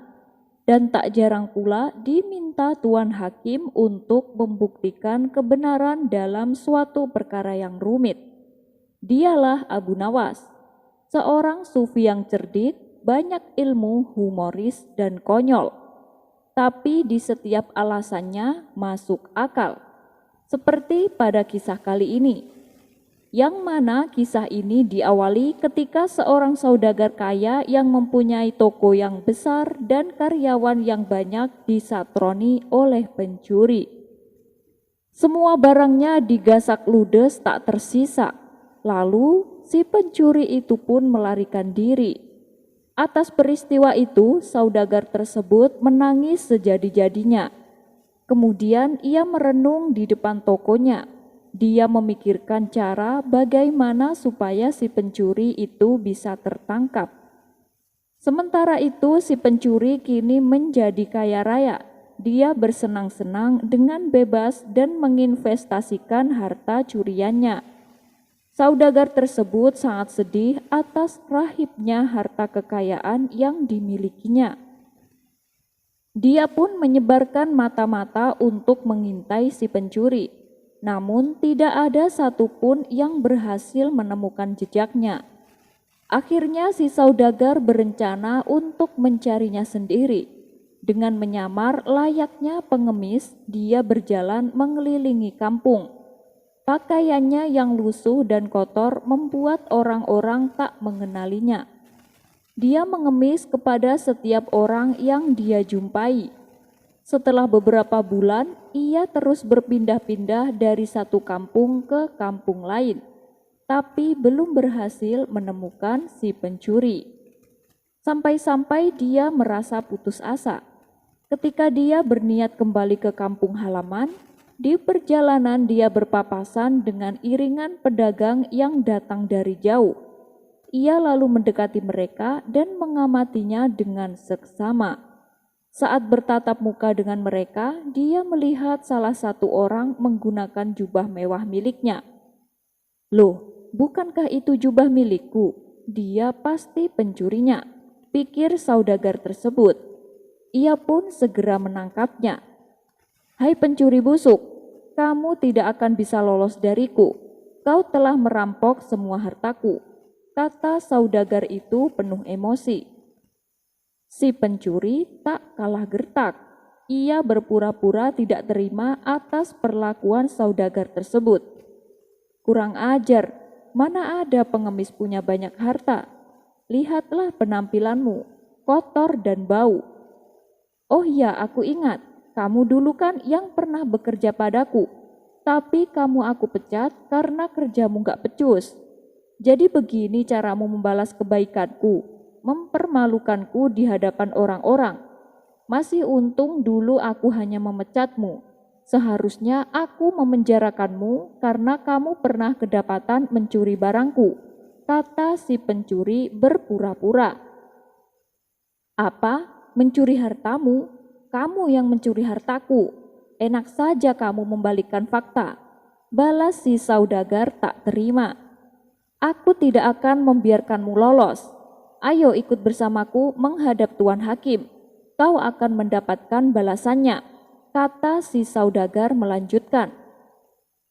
dan tak jarang pula diminta Tuan Hakim untuk membuktikan kebenaran dalam suatu perkara yang rumit. Dialah Abu Nawas, seorang sufi yang cerdik, banyak ilmu, humoris, dan konyol. Tapi di setiap alasannya masuk akal, seperti pada kisah kali ini. Yang mana kisah ini diawali ketika seorang saudagar kaya yang mempunyai toko yang besar dan karyawan yang banyak disatroni oleh pencuri. Semua barangnya digasak ludes tak tersisa. Lalu si pencuri itu pun melarikan diri. Atas peristiwa itu, saudagar tersebut menangis sejadi-jadinya. Kemudian ia merenung di depan tokonya. Dia memikirkan cara bagaimana supaya si pencuri itu bisa tertangkap. Sementara itu si pencuri kini menjadi kaya raya. Dia bersenang-senang dengan bebas dan menginvestasikan harta curiannya. Saudagar tersebut sangat sedih atas rahibnya harta kekayaan yang dimilikinya. Dia pun menyebarkan mata-mata untuk mengintai si pencuri. Namun tidak ada satupun yang berhasil menemukan jejaknya. Akhirnya si saudagar berencana untuk mencarinya sendiri. Dengan menyamar layaknya pengemis, dia berjalan mengelilingi kampung. Pakaiannya yang lusuh dan kotor membuat orang-orang tak mengenalinya. Dia mengemis kepada setiap orang yang dia jumpai. Setelah beberapa bulan, ia terus berpindah-pindah dari satu kampung ke kampung lain, tapi belum berhasil menemukan si pencuri. Sampai-sampai dia merasa putus asa. Ketika dia berniat kembali ke kampung halaman, di perjalanan dia berpapasan dengan iringan pedagang yang datang dari jauh. Ia lalu mendekati mereka dan mengamatinya dengan seksama. Saat bertatap muka dengan mereka, dia melihat salah satu orang menggunakan jubah mewah miliknya. Loh, bukankah itu jubah milikku? Dia pasti pencurinya, pikir saudagar tersebut. Ia pun segera menangkapnya. Hai pencuri busuk, kamu tidak akan bisa lolos dariku. Kau telah merampok semua hartaku, kata saudagar itu penuh emosi. Si pencuri tak kalah gertak. Ia berpura-pura tidak terima atas perlakuan saudagar tersebut. Kurang ajar, mana ada pengemis punya banyak harta? Lihatlah penampilanmu, kotor dan bau. Oh iya, aku ingat, kamu dulu kan yang pernah bekerja padaku. Tapi kamu aku pecat karena kerjamu gak becus. Jadi begini caramu membalas kebaikanku. Mempermalukanku di hadapan orang-orang. Masih untung dulu aku hanya memecatmu. Seharusnya aku memenjarakanmu karena kamu pernah kedapatan mencuri barangku, kata si pencuri berpura-pura. Apa? Mencuri hartamu? Kamu yang mencuri hartaku. Enak saja kamu membalikkan fakta. Balas si saudagar tak terima. Aku tidak akan membiarkanmu lolos. Ayo ikut bersamaku menghadap Tuan Hakim. Kau akan mendapatkan balasannya, kata si saudagar melanjutkan.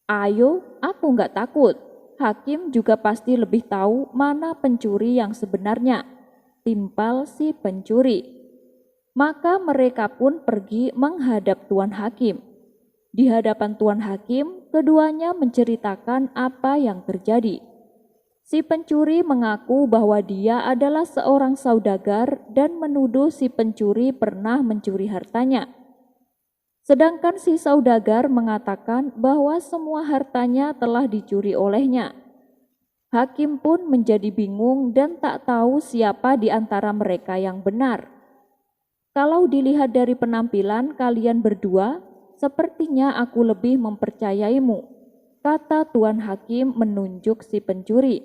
Ayo, aku nggak takut. Hakim juga pasti lebih tahu mana pencuri yang sebenarnya, timpal si pencuri. Maka mereka pun pergi menghadap Tuan Hakim. Di hadapan Tuan Hakim, keduanya menceritakan apa yang terjadi. Si pencuri mengaku bahwa dia adalah seorang saudagar dan menuduh si pencuri pernah mencuri hartanya. Sedangkan si saudagar mengatakan bahwa semua hartanya telah dicuri olehnya. Hakim pun menjadi bingung dan tak tahu siapa di antara mereka yang benar. Kalau dilihat dari penampilan kalian berdua, sepertinya aku lebih mempercayaimu, kata Tuan Hakim menunjuk si pencuri.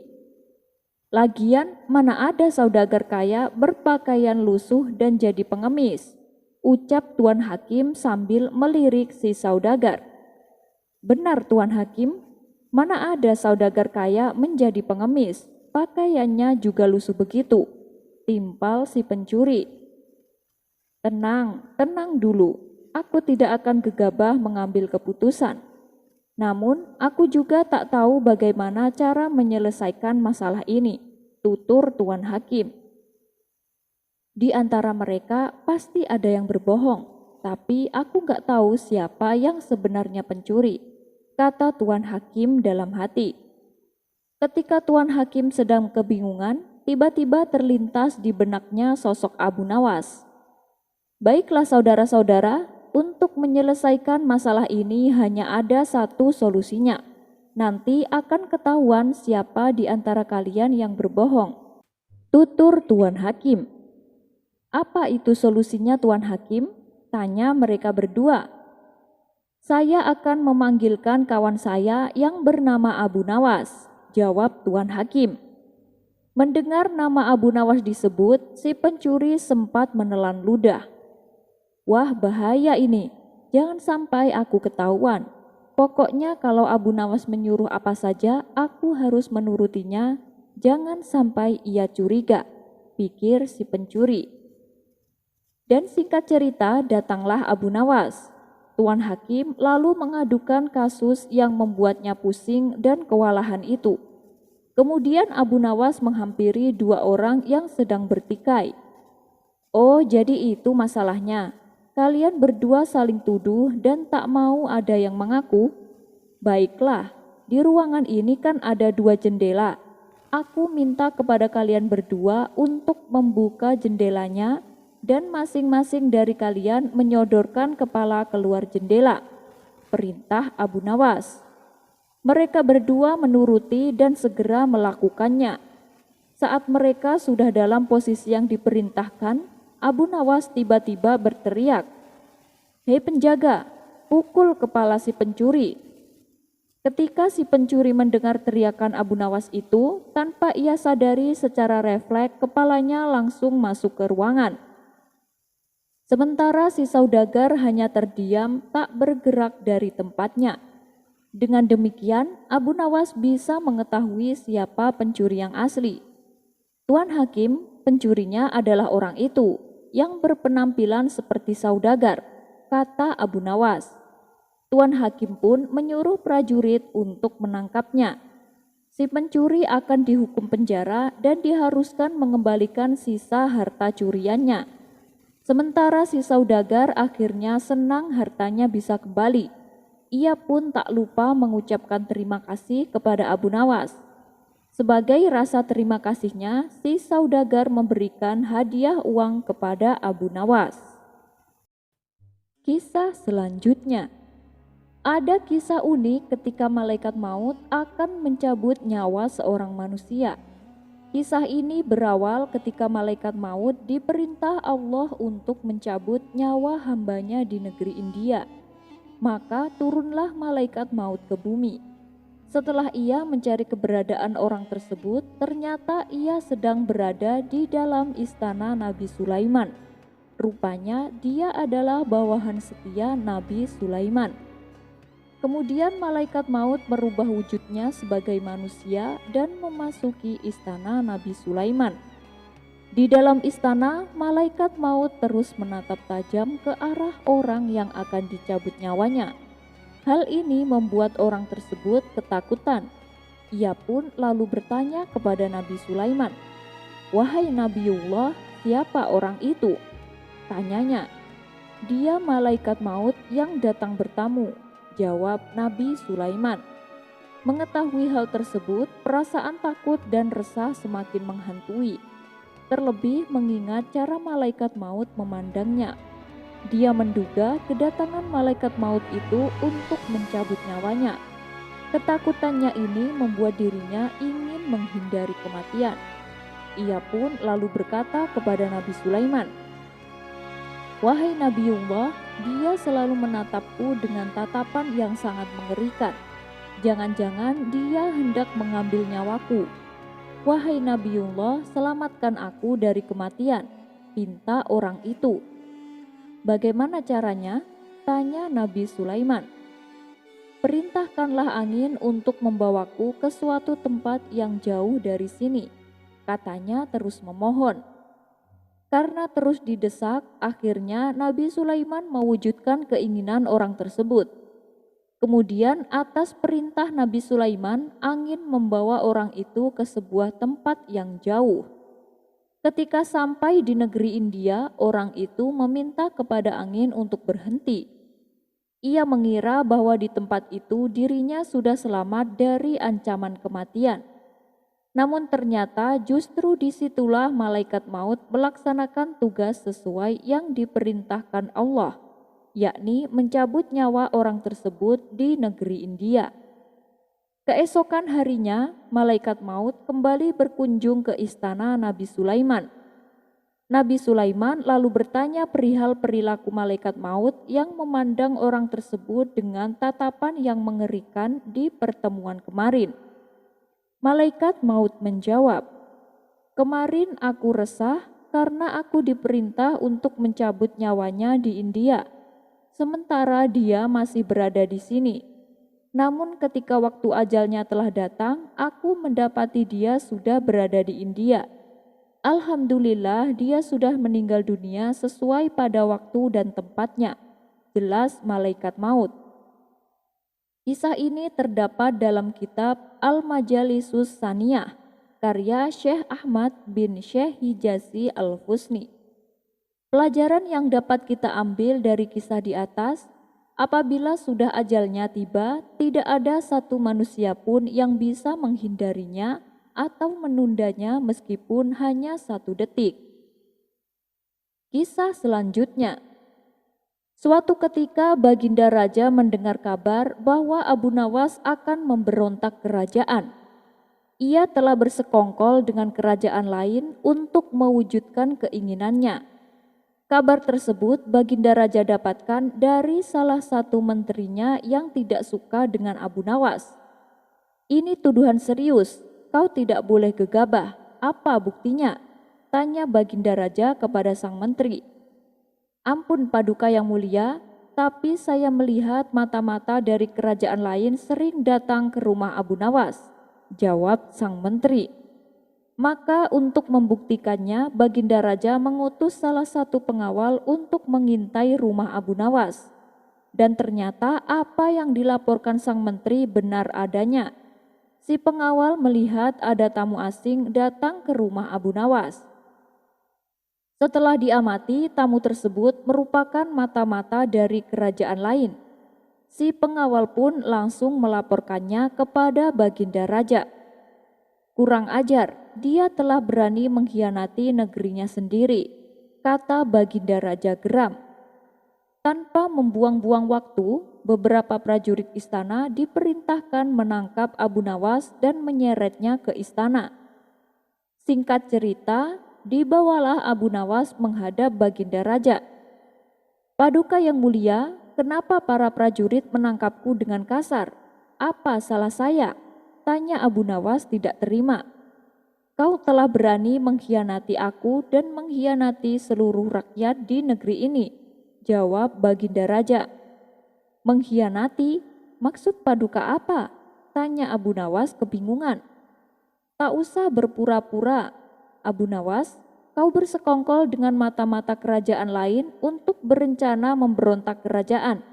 Lagian mana ada saudagar kaya berpakaian lusuh dan jadi pengemis, ucap Tuan Hakim sambil melirik si saudagar. Benar Tuan Hakim, mana ada saudagar kaya menjadi pengemis, pakaiannya juga lusuh begitu, timpal si pencuri. Tenang dulu, aku tidak akan gegabah mengambil keputusan. Namun, aku juga tak tahu bagaimana cara menyelesaikan masalah ini, tutur Tuan Hakim. Di antara mereka pasti ada yang berbohong, tapi aku gak tahu siapa yang sebenarnya pencuri, kata Tuan Hakim dalam hati. Ketika Tuan Hakim sedang kebingungan, tiba-tiba terlintas di benaknya sosok Abu Nawas. Baiklah saudara-saudara, untuk menyelesaikan masalah ini hanya ada satu solusinya. Nanti akan ketahuan siapa di antara kalian yang berbohong, tutur Tuan Hakim. Apa itu solusinya Tuan Hakim? Tanya mereka berdua. Saya akan memanggilkan kawan saya yang bernama Abu Nawas, jawab Tuan Hakim. Mendengar nama Abu Nawas disebut, si pencuri sempat menelan ludah. Wah, bahaya ini, jangan sampai aku ketahuan. Pokoknya kalau Abu Nawas menyuruh apa saja, aku harus menurutinya, jangan sampai ia curiga, pikir si pencuri. Dan singkat cerita, datanglah Abu Nawas. Tuan Hakim lalu mengadukan kasus yang membuatnya pusing dan kewalahan itu. Kemudian Abu Nawas menghampiri dua orang yang sedang bertikai. Oh, jadi itu masalahnya. Kalian berdua saling tuduh dan tak mau ada yang mengaku? Baiklah, di ruangan ini kan ada dua jendela. Aku minta kepada kalian berdua untuk membuka jendelanya dan masing-masing dari kalian menyodorkan kepala keluar jendela. Perintah Abu Nawas. Mereka berdua menuruti dan segera melakukannya. Saat mereka sudah dalam posisi yang diperintahkan, Abu Nawas tiba-tiba berteriak, "Hei penjaga, pukul kepala si pencuri." Ketika si pencuri mendengar teriakan Abu Nawas itu, tanpa ia sadari secara refleks kepalanya langsung masuk ke ruangan. Sementara si saudagar hanya terdiam tak bergerak dari tempatnya. Dengan demikian, Abu Nawas bisa mengetahui siapa pencuri yang asli. Tuan Hakim, pencurinya adalah orang itu yang berpenampilan seperti saudagar, kata Abu Nawas. Tuan Hakim pun menyuruh prajurit untuk menangkapnya. Si pencuri akan dihukum penjara dan diharuskan mengembalikan sisa harta curiannya. Sementara si saudagar akhirnya senang hartanya bisa kembali. Ia pun tak lupa mengucapkan terima kasih kepada Abu Nawas. Sebagai rasa terima kasihnya, si saudagar memberikan hadiah uang kepada Abu Nawas. Kisah selanjutnya. Ada kisah unik ketika malaikat maut akan mencabut nyawa seorang manusia. Kisah ini berawal ketika malaikat maut diperintah Allah untuk mencabut nyawa hambanya di negeri India. Maka turunlah malaikat maut ke bumi. Setelah ia mencari keberadaan orang tersebut, ternyata ia sedang berada di dalam istana Nabi Sulaiman. Rupanya dia adalah bawahan setia Nabi Sulaiman. Kemudian malaikat maut merubah wujudnya sebagai manusia dan memasuki istana Nabi Sulaiman. Di dalam istana, malaikat maut terus menatap tajam ke arah orang yang akan dicabut nyawanya. Hal ini membuat orang tersebut ketakutan. Ia pun lalu bertanya kepada Nabi Sulaiman, "Wahai Nabiullah, siapa orang itu?" Tanyanya, "Dia malaikat maut yang datang bertamu," jawab Nabi Sulaiman. Mengetahui hal tersebut, perasaan takut dan resah semakin menghantui. Terlebih mengingat cara malaikat maut memandangnya. Dia menduga kedatangan malaikat maut itu untuk mencabut nyawanya. Ketakutannya ini membuat dirinya ingin menghindari kematian. Ia pun lalu berkata kepada Nabi Sulaiman, "Wahai Nabiullah, dia selalu menatapku dengan tatapan yang sangat mengerikan. Jangan-jangan dia hendak mengambil nyawaku. Wahai Nabiullah, selamatkan aku dari kematian," pinta orang itu. "Bagaimana caranya?" tanya Nabi Sulaiman. "Perintahkanlah angin untuk membawaku ke suatu tempat yang jauh dari sini," katanya terus memohon. Karena terus didesak, akhirnya Nabi Sulaiman mewujudkan keinginan orang tersebut. Kemudian atas perintah Nabi Sulaiman, angin membawa orang itu ke sebuah tempat yang jauh. Ketika sampai di negeri India, orang itu meminta kepada angin untuk berhenti. Ia mengira bahwa di tempat itu dirinya sudah selamat dari ancaman kematian. Namun ternyata justru disitulah malaikat maut melaksanakan tugas sesuai yang diperintahkan Allah, yakni mencabut nyawa orang tersebut di negeri India. Keesokan harinya, malaikat maut kembali berkunjung ke istana Nabi Sulaiman. Nabi Sulaiman lalu bertanya perihal perilaku malaikat maut yang memandang orang tersebut dengan tatapan yang mengerikan di pertemuan kemarin. Malaikat maut menjawab, "Kemarin aku resah karena aku diperintah untuk mencabut nyawanya di India, sementara dia masih berada di sini. Namun ketika waktu ajalnya telah datang, aku mendapati dia sudah berada di India. Alhamdulillah dia sudah meninggal dunia sesuai pada waktu dan tempatnya," jelas malaikat maut. Kisah ini terdapat dalam kitab Al-Majalisus Saniyah, karya Syekh Ahmad bin Syekh Hijazi Al-Fusni. Pelajaran yang dapat kita ambil dari kisah di atas, apabila sudah ajalnya tiba, tidak ada satu manusia pun yang bisa menghindarinya atau menundanya meskipun hanya 1 detik. Kisah selanjutnya. Suatu ketika Baginda Raja mendengar kabar bahwa Abu Nawas akan memberontak kerajaan. Ia telah bersekongkol dengan kerajaan lain untuk mewujudkan keinginannya. Kabar tersebut Baginda Raja dapatkan dari salah satu menterinya yang tidak suka dengan Abu Nawas. "Ini tuduhan serius, kau tidak boleh gegabah. Apa buktinya?" tanya Baginda Raja kepada sang menteri. "Ampun Paduka yang mulia, tapi saya melihat mata-mata dari kerajaan lain sering datang ke rumah Abu Nawas," jawab sang menteri. Maka untuk membuktikannya, Baginda Raja mengutus salah satu pengawal untuk mengintai rumah Abu Nawas. Dan ternyata apa yang dilaporkan sang menteri benar adanya. Si pengawal melihat ada tamu asing datang ke rumah Abu Nawas. Setelah diamati, tamu tersebut merupakan mata-mata dari kerajaan lain. Si pengawal pun langsung melaporkannya kepada Baginda Raja. "Kurang ajar, dia telah berani mengkhianati negerinya sendiri," kata Baginda Raja geram. Tanpa membuang-buang waktu, beberapa prajurit istana diperintahkan menangkap Abu Nawas dan menyeretnya ke istana. Singkat cerita, dibawalah Abu Nawas menghadap Baginda Raja. "Paduka yang mulia, kenapa para prajurit menangkapku dengan kasar? Apa salah saya?" tanya Abu Nawas tidak terima. "Kau telah berani mengkhianati aku dan mengkhianati seluruh rakyat di negeri ini," jawab Baginda Raja. "Mengkhianati? Maksud Paduka apa?" tanya Abu Nawas kebingungan. "Tak usah berpura-pura, Abu Nawas, kau bersekongkol dengan mata-mata kerajaan lain untuk berencana memberontak kerajaan.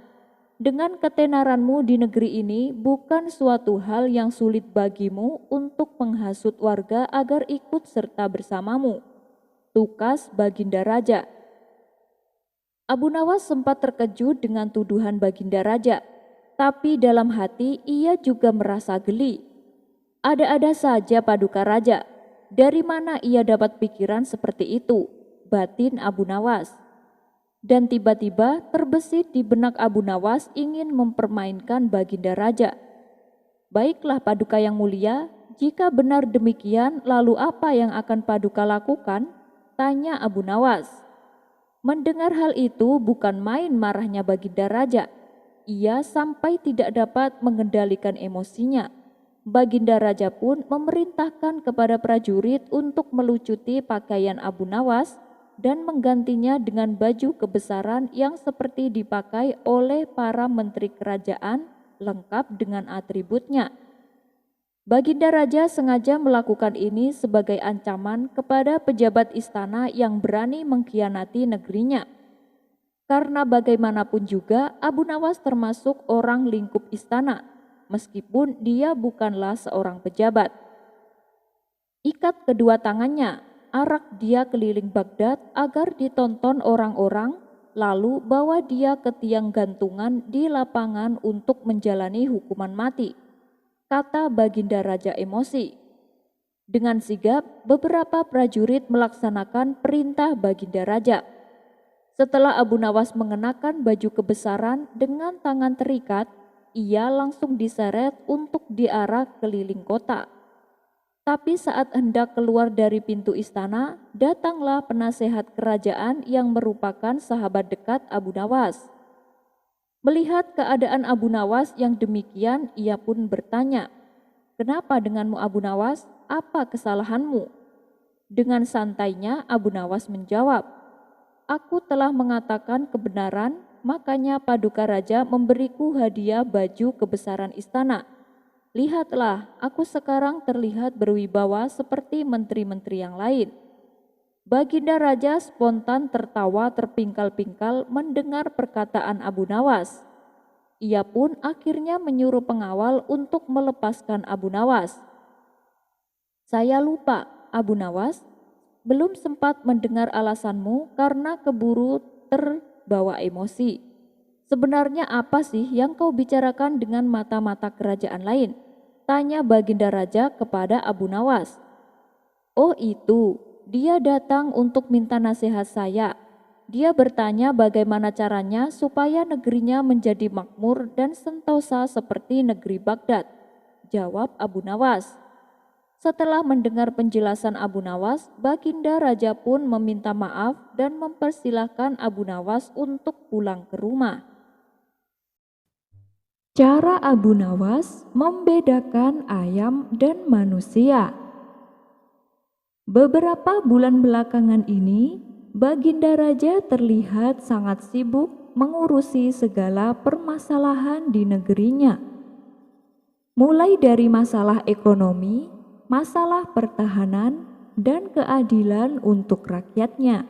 Dengan ketenaranmu di negeri ini bukan suatu hal yang sulit bagimu untuk menghasut warga agar ikut serta bersamamu," tukas Baginda Raja. Abu Nawas sempat terkejut dengan tuduhan Baginda Raja, tapi dalam hati ia juga merasa geli. Ada-ada saja Paduka Raja. Dari mana ia dapat pikiran seperti itu? Batin Abu Nawas. Dan tiba-tiba terbesit di benak Abu Nawas ingin mempermainkan Baginda Raja. Baiklah Paduka yang mulia, jika benar demikian lalu apa yang akan Paduka lakukan? Tanya Abu Nawas. Mendengar hal itu bukan main marahnya Baginda Raja. Ia sampai tidak dapat mengendalikan emosinya. Baginda Raja pun memerintahkan kepada prajurit untuk melucuti pakaian Abu Nawas dan menggantinya dengan baju kebesaran yang seperti dipakai oleh para menteri kerajaan lengkap dengan atributnya. Baginda Raja sengaja melakukan ini sebagai ancaman kepada pejabat istana yang berani mengkhianati negerinya. Karena bagaimanapun juga Abu Nawas termasuk orang lingkup istana, meskipun dia bukanlah seorang pejabat. Ikat kedua tangannya, arak dia keliling Baghdad agar ditonton orang-orang, lalu bawa dia ke tiang gantungan di lapangan untuk menjalani hukuman mati, kata Baginda Raja emosi. Dengan sigap, beberapa prajurit melaksanakan perintah Baginda Raja. Setelah Abu Nawas mengenakan baju kebesaran dengan tangan terikat, ia langsung diseret untuk diarak keliling kota. Tapi saat hendak keluar dari pintu istana, datanglah penasehat kerajaan yang merupakan sahabat dekat Abu Nawas. Melihat keadaan Abu Nawas yang demikian, ia pun bertanya, "Kenapa denganmu Abu Nawas? Apa kesalahanmu?" Dengan santainya Abu Nawas menjawab, "Aku telah mengatakan kebenaran, makanya Paduka Raja memberiku hadiah baju kebesaran istana. Lihatlah, aku sekarang terlihat berwibawa seperti menteri-menteri yang lain." Baginda Raja spontan tertawa terpingkal-pingkal mendengar perkataan Abu Nawas. Ia pun akhirnya menyuruh pengawal untuk melepaskan Abu Nawas. "Saya lupa, Abu Nawas, belum sempat mendengar alasanmu karena keburu terbawa emosi. Sebenarnya apa sih yang kau bicarakan dengan mata-mata kerajaan lain?" tanya Baginda Raja kepada Abu Nawas. "Oh itu, dia datang untuk minta nasihat saya. Dia bertanya bagaimana caranya supaya negerinya menjadi makmur dan sentosa seperti negeri Baghdad," jawab Abu Nawas. Setelah mendengar penjelasan Abu Nawas, Baginda Raja pun meminta maaf dan mempersilahkan Abu Nawas untuk pulang ke rumah. Cara Abu Nawas membedakan ayam dan manusia. Beberapa bulan belakangan ini, Baginda Raja terlihat sangat sibuk mengurusi segala permasalahan di negerinya. Mulai dari masalah ekonomi, masalah pertahanan, dan keadilan untuk rakyatnya.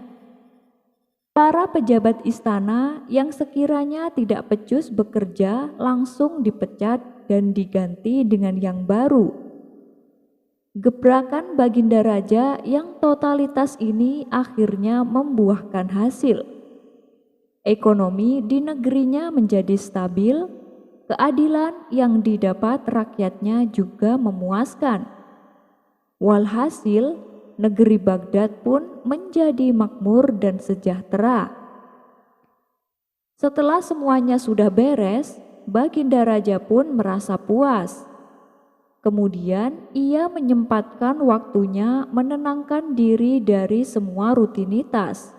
Para pejabat istana yang sekiranya tidak becus bekerja langsung dipecat dan diganti dengan yang baru. Gebrakan Baginda Raja yang totalitas ini akhirnya membuahkan hasil. Ekonomi di negerinya menjadi stabil, keadilan yang didapat rakyatnya juga memuaskan. Walhasil, negeri Baghdad pun menjadi makmur dan sejahtera. Setelah semuanya sudah beres, Baginda Raja pun merasa puas. Kemudian ia menyempatkan waktunya menenangkan diri dari semua rutinitas.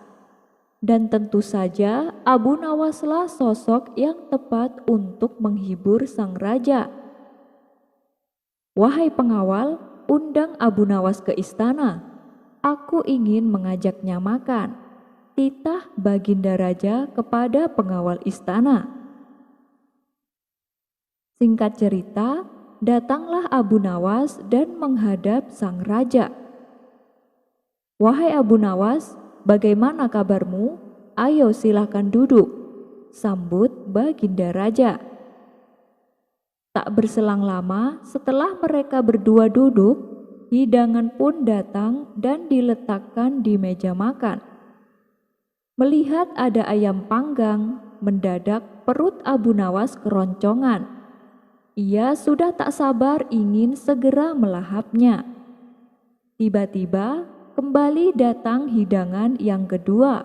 Dan tentu saja Abu Nawaslah sosok yang tepat untuk menghibur sang raja. "Wahai pengawal, undang Abu Nawas ke istana. Aku ingin mengajaknya makan," titah Baginda Raja kepada pengawal istana. Singkat cerita, datanglah Abu Nawas dan menghadap sang raja. "Wahai Abu Nawas, bagaimana kabarmu? Ayo silakan duduk," sambut Baginda Raja. Tak berselang lama setelah mereka berdua duduk, hidangan pun datang dan diletakkan di meja makan. Melihat ada ayam panggang, mendadak perut Abu Nawas keroncongan. Ia sudah tak sabar ingin segera melahapnya. Tiba-tiba kembali datang hidangan yang kedua,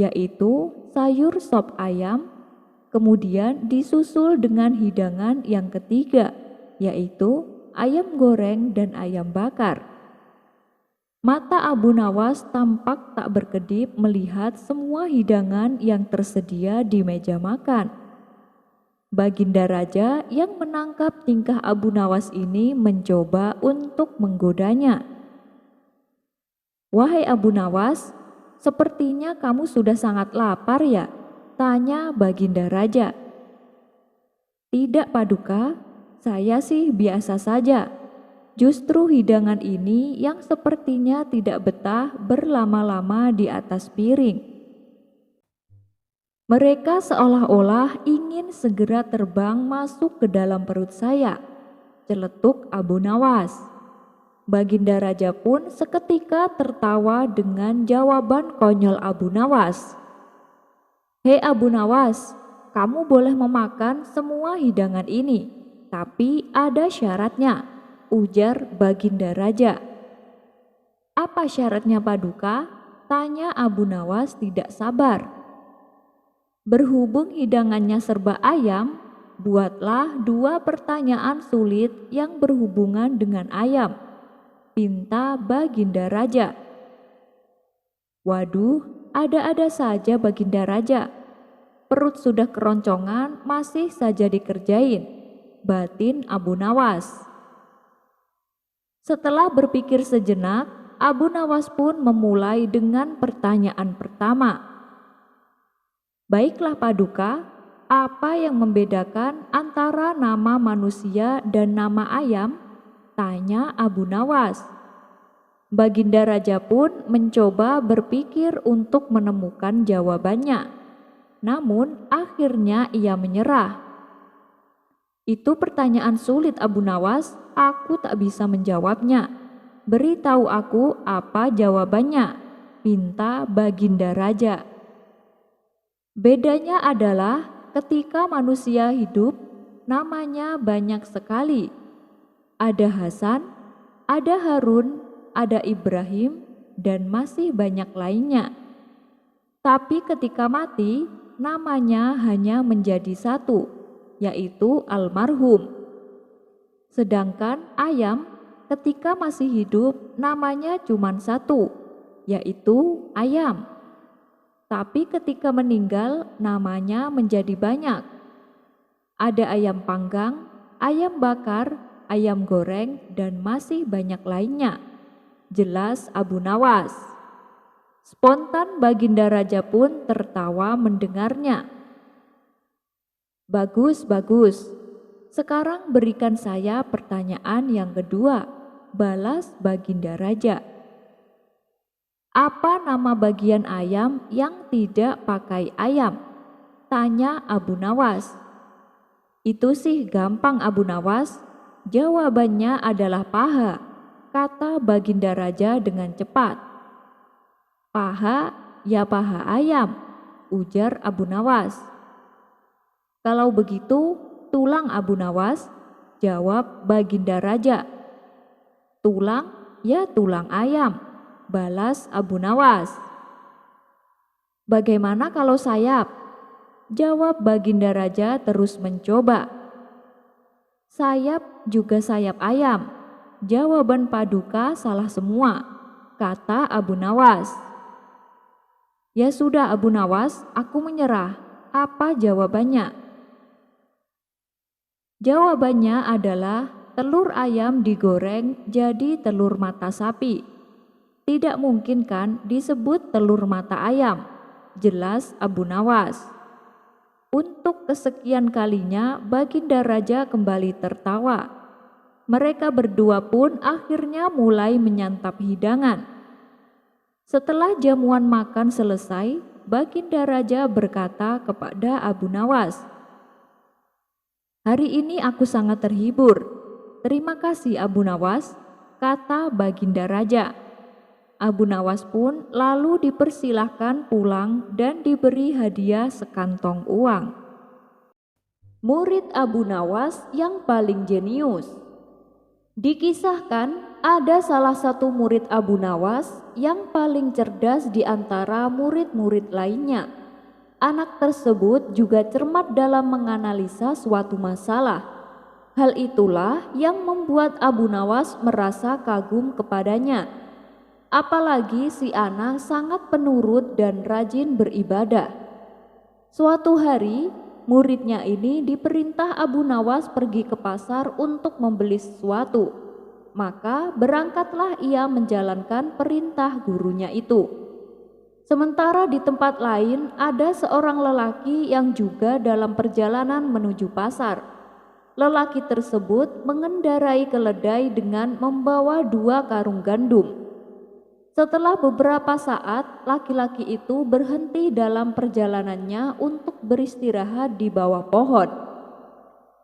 yaitu sayur sop ayam, kemudian disusul dengan hidangan yang ketiga, yaitu ayam goreng dan ayam bakar. Mata Abu Nawas tampak tak berkedip melihat semua hidangan yang tersedia di meja makan. Baginda Raja yang menangkap tingkah Abu Nawas ini mencoba untuk menggodanya. "Wahai Abu Nawas, sepertinya kamu sudah sangat lapar ya?" tanya Baginda Raja. "Tidak Paduka, saya sih biasa saja. Justru hidangan ini yang sepertinya tidak betah berlama-lama di atas piring." "Mereka seolah-olah ingin segera terbang masuk ke dalam perut saya," celetuk Abu Nawas. Baginda Raja pun seketika tertawa dengan jawaban konyol Abu Nawas. "Hei Abu Nawas, kamu boleh memakan semua hidangan ini, tapi ada syaratnya," ujar Baginda Raja. "Apa syaratnya Paduka?" tanya Abu Nawas tidak sabar. "Berhubung hidangannya serba ayam, buatlah 2 pertanyaan sulit yang berhubungan dengan ayam," pinta Baginda Raja. Waduh, ada-ada saja Baginda Raja. Perut sudah keroncongan masih saja dikerjain, batin Abu Nawas. Setelah berpikir sejenak, Abu Nawas pun memulai dengan pertanyaan pertama. "Baiklah Paduka, apa yang membedakan antara nama manusia dan nama ayam?" tanya Abu Nawas. Baginda Raja pun mencoba berpikir untuk menemukan jawabannya. Namun akhirnya ia menyerah. "Itu pertanyaan sulit Abu Nawas, aku tak bisa menjawabnya. Beritahu aku apa jawabannya," pinta Baginda Raja. "Bedanya adalah ketika manusia hidup, namanya banyak sekali. Ada Hasan, ada Harun, ada Ibrahim, dan masih banyak lainnya. Tapi ketika mati, namanya hanya menjadi satu, yaitu almarhum. Sedangkan ayam ketika masih hidup namanya cuma satu, yaitu ayam. Tapi ketika meninggal namanya menjadi banyak. Ada ayam panggang, ayam bakar, ayam goreng, dan masih banyak lainnya," jelas Abu Nawas. Spontan Baginda Raja pun tertawa mendengarnya. "Bagus, bagus. Sekarang berikan saya pertanyaan yang kedua," balas Baginda Raja. "Apa nama bagian ayam yang tidak pakai ayam?" tanya Abu Nawas. "Itu sih gampang Abu Nawas. Jawabannya adalah paha," kata Baginda Raja dengan cepat. "Paha, ya paha ayam," ujar Abu Nawas. "Kalau begitu, tulang Abu Nawas," jawab Baginda Raja. "Tulang, ya tulang ayam," balas Abu Nawas. "Bagaimana kalau sayap?" jawab Baginda Raja terus mencoba. "Sayap juga sayap ayam. Jawaban Paduka salah semua," kata Abu Nawas. "Ya sudah Abu Nawas, aku menyerah. Apa jawabannya?" Jawabannya adalah telur ayam digoreng jadi telur mata sapi. "Tidak mungkin kan disebut telur mata ayam," jelas Abu Nawas. Untuk kesekian kalinya Baginda Raja kembali tertawa. Mereka berdua pun akhirnya mulai menyantap hidangan. Setelah jamuan makan selesai, Baginda Raja berkata kepada Abu Nawas, "Hari ini aku sangat terhibur. Terima kasih Abu Nawas," kata Baginda Raja. Abu Nawas pun lalu dipersilahkan pulang dan diberi hadiah sekantong uang. Murid Abu Nawas yang paling jenius. Dikisahkan ada salah satu murid Abu Nawas yang paling cerdas di antara murid-murid lainnya. Anak tersebut juga cermat dalam menganalisa suatu masalah. Hal itulah yang membuat Abu Nawas merasa kagum kepadanya. Apalagi si anak sangat penurut dan rajin beribadah. Suatu hari, muridnya ini diperintah Abu Nawas pergi ke pasar untuk membeli sesuatu. Maka berangkatlah ia menjalankan perintah gurunya itu. Sementara di tempat lain ada seorang lelaki yang juga dalam perjalanan menuju pasar. Lelaki tersebut mengendarai keledai dengan membawa 2 karung gandum. Setelah beberapa saat, laki-laki itu berhenti dalam perjalanannya untuk beristirahat di bawah pohon.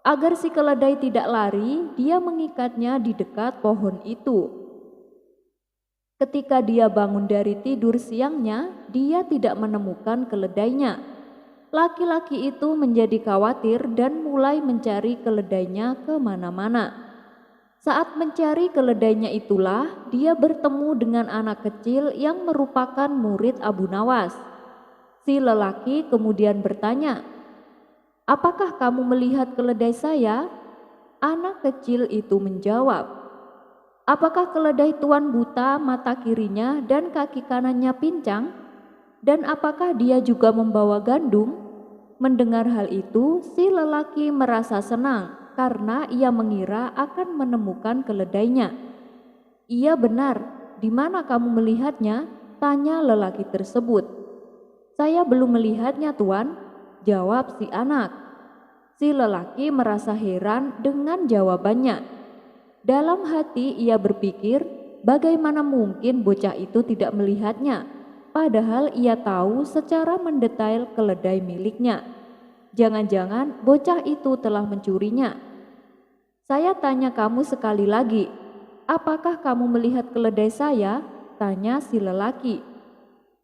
Agar si keledai tidak lari, dia mengikatnya di dekat pohon itu. Ketika dia bangun dari tidur siangnya, dia tidak menemukan keledainya. Laki-laki itu menjadi khawatir dan mulai mencari keledainya kemana-mana. Saat mencari keledainya itulah dia bertemu dengan anak kecil yang merupakan murid Abu Nawas. Si lelaki kemudian bertanya, "Apakah kamu melihat keledai saya?" Anak kecil itu menjawab, "Apakah keledai tuan buta mata kirinya dan kaki kanannya pincang? Dan apakah dia juga membawa gandum?" Mendengar hal itu, si lelaki merasa senang karena ia mengira akan menemukan keledainya. "Iya benar, di mana kamu melihatnya?" tanya lelaki tersebut. "Saya belum melihatnya tuan," jawab si anak. Si lelaki merasa heran dengan jawabannya. Dalam hati ia berpikir, bagaimana mungkin bocah itu tidak melihatnya, padahal ia tahu secara mendetail keledai miliknya. Jangan-jangan bocah itu telah mencurinya. "Saya tanya kamu sekali lagi, apakah kamu melihat keledai saya?" tanya si lelaki.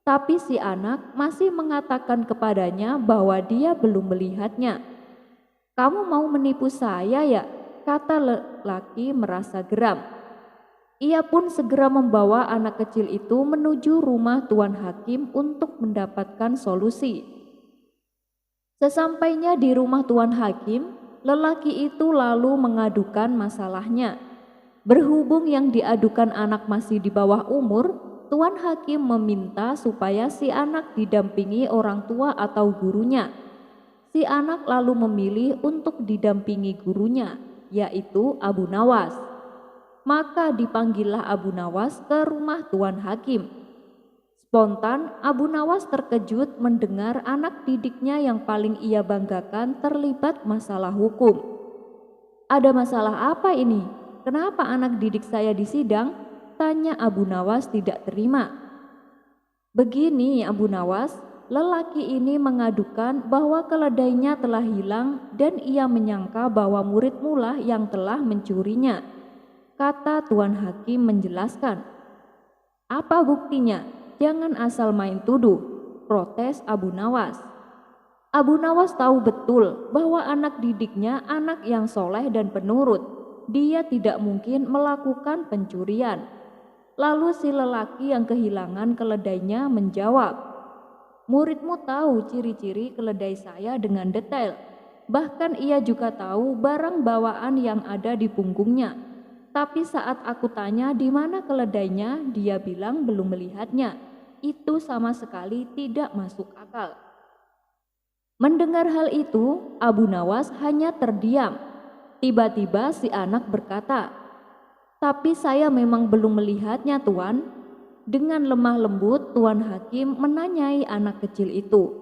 Tapi si anak masih mengatakan kepadanya bahwa dia belum melihatnya. "Kamu mau menipu saya ya?" kata lelaki merasa geram. Ia pun segera membawa anak kecil itu menuju rumah Tuan Hakim untuk mendapatkan solusi. Sesampainya di rumah Tuan Hakim, lelaki itu lalu mengadukan masalahnya. Berhubung yang diadukan anak masih di bawah umur, Tuan Hakim meminta supaya si anak didampingi orang tua atau gurunya. Si anak lalu memilih untuk didampingi gurunya, yaitu Abu Nawas. Maka dipanggillah Abu Nawas ke rumah Tuan Hakim. Spontan Abu Nawas terkejut mendengar anak didiknya yang paling ia banggakan terlibat masalah hukum. "Ada masalah apa ini? Kenapa anak didik saya disidang?" tanya Abu Nawas tidak terima. "Begini Abu Nawas, lelaki ini mengadukan bahwa keledainya telah hilang dan ia menyangka bahwa muridmu lah yang telah mencurinya," kata Tuan Hakim menjelaskan. "Apa buktinya? Jangan asal main tuduh," protes Abu Nawas. Abu Nawas tahu betul bahwa anak didiknya anak yang soleh dan penurut. Dia tidak mungkin melakukan pencurian. Lalu si lelaki yang kehilangan keledainya menjawab, "Muridmu tahu ciri-ciri keledai saya dengan detail. Bahkan ia juga tahu barang bawaan yang ada di punggungnya. Tapi saat aku tanya di mana keledainya, dia bilang belum melihatnya. Itu sama sekali tidak masuk akal." Mendengar hal itu, Abu Nawas hanya terdiam. Tiba-tiba si anak berkata, "Tapi saya memang belum melihatnya tuan." Dengan lemah lembut Tuan Hakim menanyai anak kecil itu,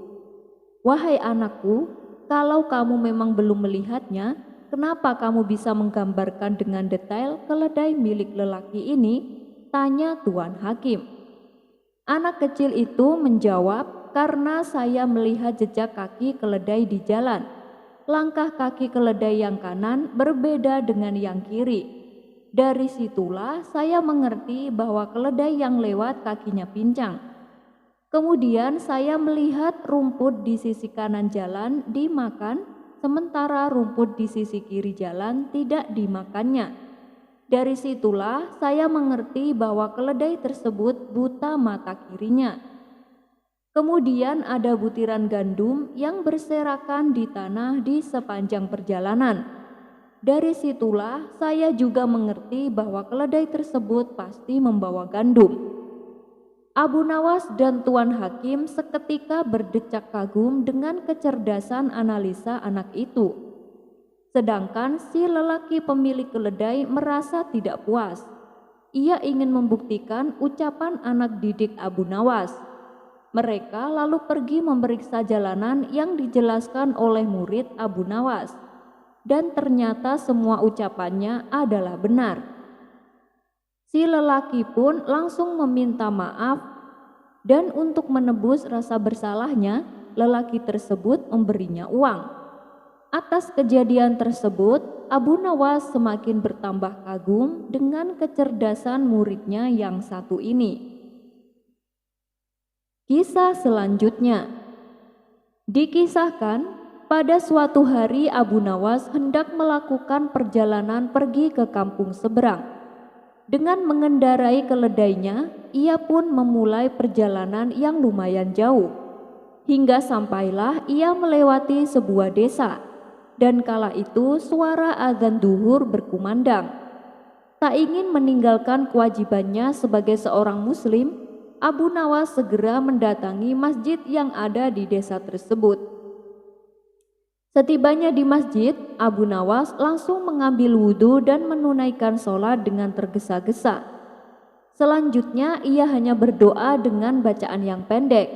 "Wahai anakku, kalau kamu memang belum melihatnya, kenapa kamu bisa menggambarkan dengan detail keledai milik lelaki ini?" tanya Tuan Hakim. Anak kecil itu menjawab, "Karena saya melihat jejak kaki keledai di jalan. Langkah kaki keledai yang kanan berbeda dengan yang kiri. Dari situlah saya mengerti bahwa keledai yang lewat kakinya pincang. Kemudian saya melihat rumput di sisi kanan jalan dimakan, sementara rumput di sisi kiri jalan tidak dimakannya. Dari situlah saya mengerti bahwa keledai tersebut buta mata kirinya. Kemudian ada butiran gandum yang berserakan di tanah di sepanjang perjalanan. Dari situlah saya juga mengerti bahwa keledai tersebut pasti membawa gandum. Abu Nawas dan Tuan Hakim seketika berdecak kagum dengan kecerdasan analisa anak itu. Sedangkan si lelaki pemilik keledai merasa tidak puas. Ia ingin membuktikan ucapan anak didik Abu Nawas. Mereka lalu pergi memeriksa jalanan yang dijelaskan oleh murid Abu Nawas. Dan ternyata semua ucapannya adalah benar. Si lelaki pun langsung meminta maaf, dan untuk menebus rasa bersalahnya, lelaki tersebut memberinya uang. Atas kejadian tersebut, Abu Nawas semakin bertambah kagum dengan kecerdasan muridnya yang satu ini. Kisah selanjutnya. Dikisahkan, pada suatu hari Abu Nawas hendak melakukan perjalanan pergi ke kampung seberang. Dengan mengendarai keledainya, ia pun memulai perjalanan yang lumayan jauh. Hingga sampailah ia melewati sebuah desa, dan kala itu suara azan duhur berkumandang. Tak ingin meninggalkan kewajibannya sebagai seorang muslim, Abu Nawas segera mendatangi masjid yang ada di desa tersebut. Setibanya di masjid, Abu Nawas langsung mengambil wudhu dan menunaikan sholat dengan tergesa-gesa. Selanjutnya ia hanya berdoa dengan bacaan yang pendek.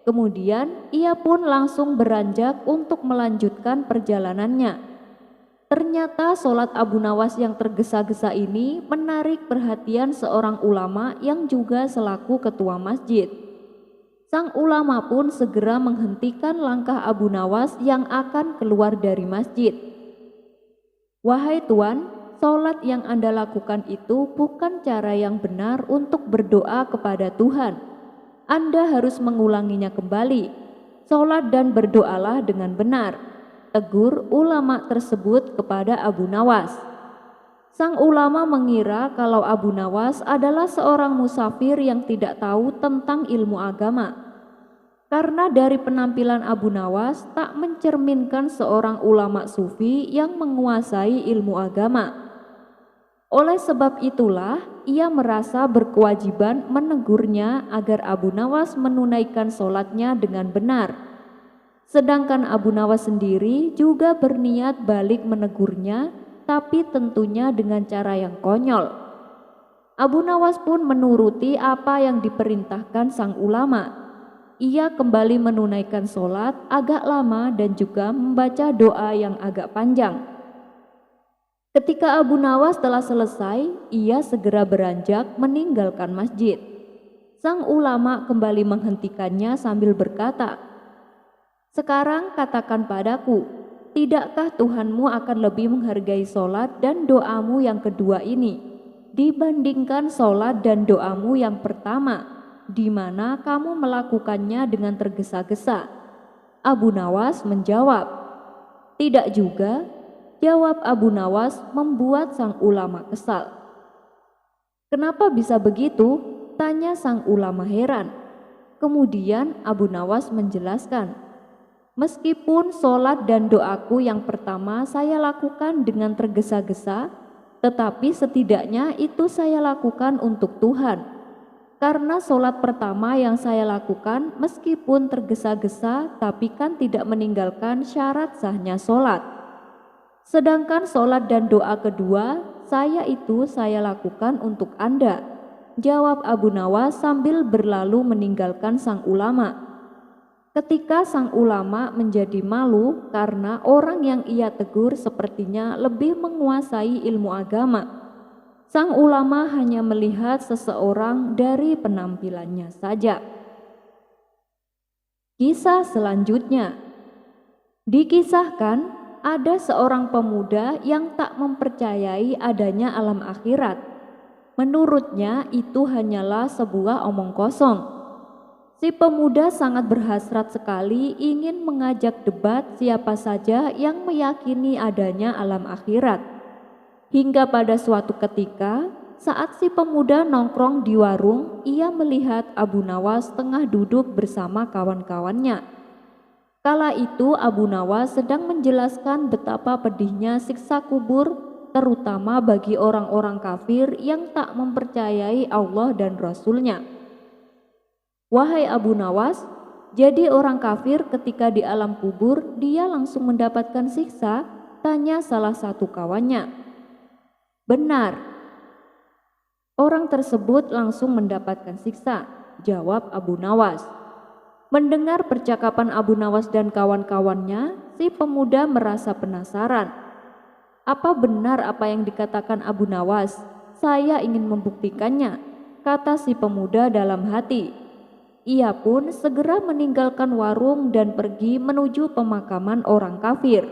Kemudian ia pun langsung beranjak untuk melanjutkan perjalanannya. Ternyata sholat Abu Nawas yang tergesa-gesa ini menarik perhatian seorang ulama yang juga selaku ketua masjid. Sang ulama pun segera menghentikan langkah Abu Nawas yang akan keluar dari masjid. "Wahai Tuan, sholat yang Anda lakukan itu bukan cara yang benar untuk berdoa kepada Tuhan. Anda harus mengulanginya kembali. Sholat dan berdoalah dengan benar," tegur ulama tersebut kepada Abu Nawas. Sang ulama mengira kalau Abu Nawas adalah seorang musafir yang tidak tahu tentang ilmu agama. Karena dari penampilan Abu Nawas tak mencerminkan seorang ulama sufi yang menguasai ilmu agama. Oleh sebab itulah ia merasa berkewajiban menegurnya agar Abu Nawas menunaikan sholatnya dengan benar. Sedangkan Abu Nawas sendiri juga berniat balik menegurnya, tapi tentunya dengan cara yang konyol. Abu Nawas pun menuruti apa yang diperintahkan sang ulama. Ia kembali menunaikan sholat agak lama dan juga membaca doa yang agak panjang. Ketika Abu Nawas telah selesai, ia segera beranjak meninggalkan masjid. Sang ulama kembali menghentikannya sambil berkata, "Sekarang katakan padaku, tidakkah Tuhanmu akan lebih menghargai sholat dan doamu yang kedua ini dibandingkan sholat dan doamu yang pertama, di mana kamu melakukannya dengan tergesa-gesa?" Abu Nawas menjawab, "Tidak juga." Jawab Abu Nawas membuat sang ulama kesal. "Kenapa bisa begitu?" tanya sang ulama heran. Kemudian Abu Nawas menjelaskan, "Meskipun sholat dan doaku yang pertama saya lakukan dengan tergesa-gesa, tetapi setidaknya itu saya lakukan untuk Tuhan. Karena sholat pertama yang saya lakukan meskipun tergesa-gesa tapi kan tidak meninggalkan syarat sahnya sholat. Sedangkan sholat dan doa kedua saya lakukan untuk Anda," jawab Abu Nawas sambil berlalu meninggalkan sang ulama. Ketika sang ulama menjadi malu karena orang yang ia tegur sepertinya lebih menguasai ilmu agama. Sang ulama hanya melihat seseorang dari penampilannya saja. Kisah selanjutnya. Dikisahkan, ada seorang pemuda yang tak mempercayai adanya alam akhirat. Menurutnya itu hanyalah sebuah omong kosong. Si pemuda sangat berhasrat sekali ingin mengajak debat siapa saja yang meyakini adanya alam akhirat. Hingga pada suatu ketika, saat si pemuda nongkrong di warung, ia melihat Abu Nawas tengah duduk bersama kawan-kawannya. Kala itu Abu Nawas sedang menjelaskan betapa pedihnya siksa kubur, terutama bagi orang-orang kafir yang tak mempercayai Allah dan Rasul-Nya. Wahai Abu Nawas, jadi orang kafir ketika di alam kubur dia langsung mendapatkan siksa? Tanya salah satu kawannya. Benar. Orang tersebut langsung mendapatkan siksa, jawab Abu Nawas. Mendengar percakapan Abu Nawas dan kawan-kawannya, si pemuda merasa penasaran. Apa benar apa yang dikatakan Abu Nawas? Saya ingin membuktikannya, kata si pemuda dalam hati. Ia pun segera meninggalkan warung dan pergi menuju pemakaman orang kafir.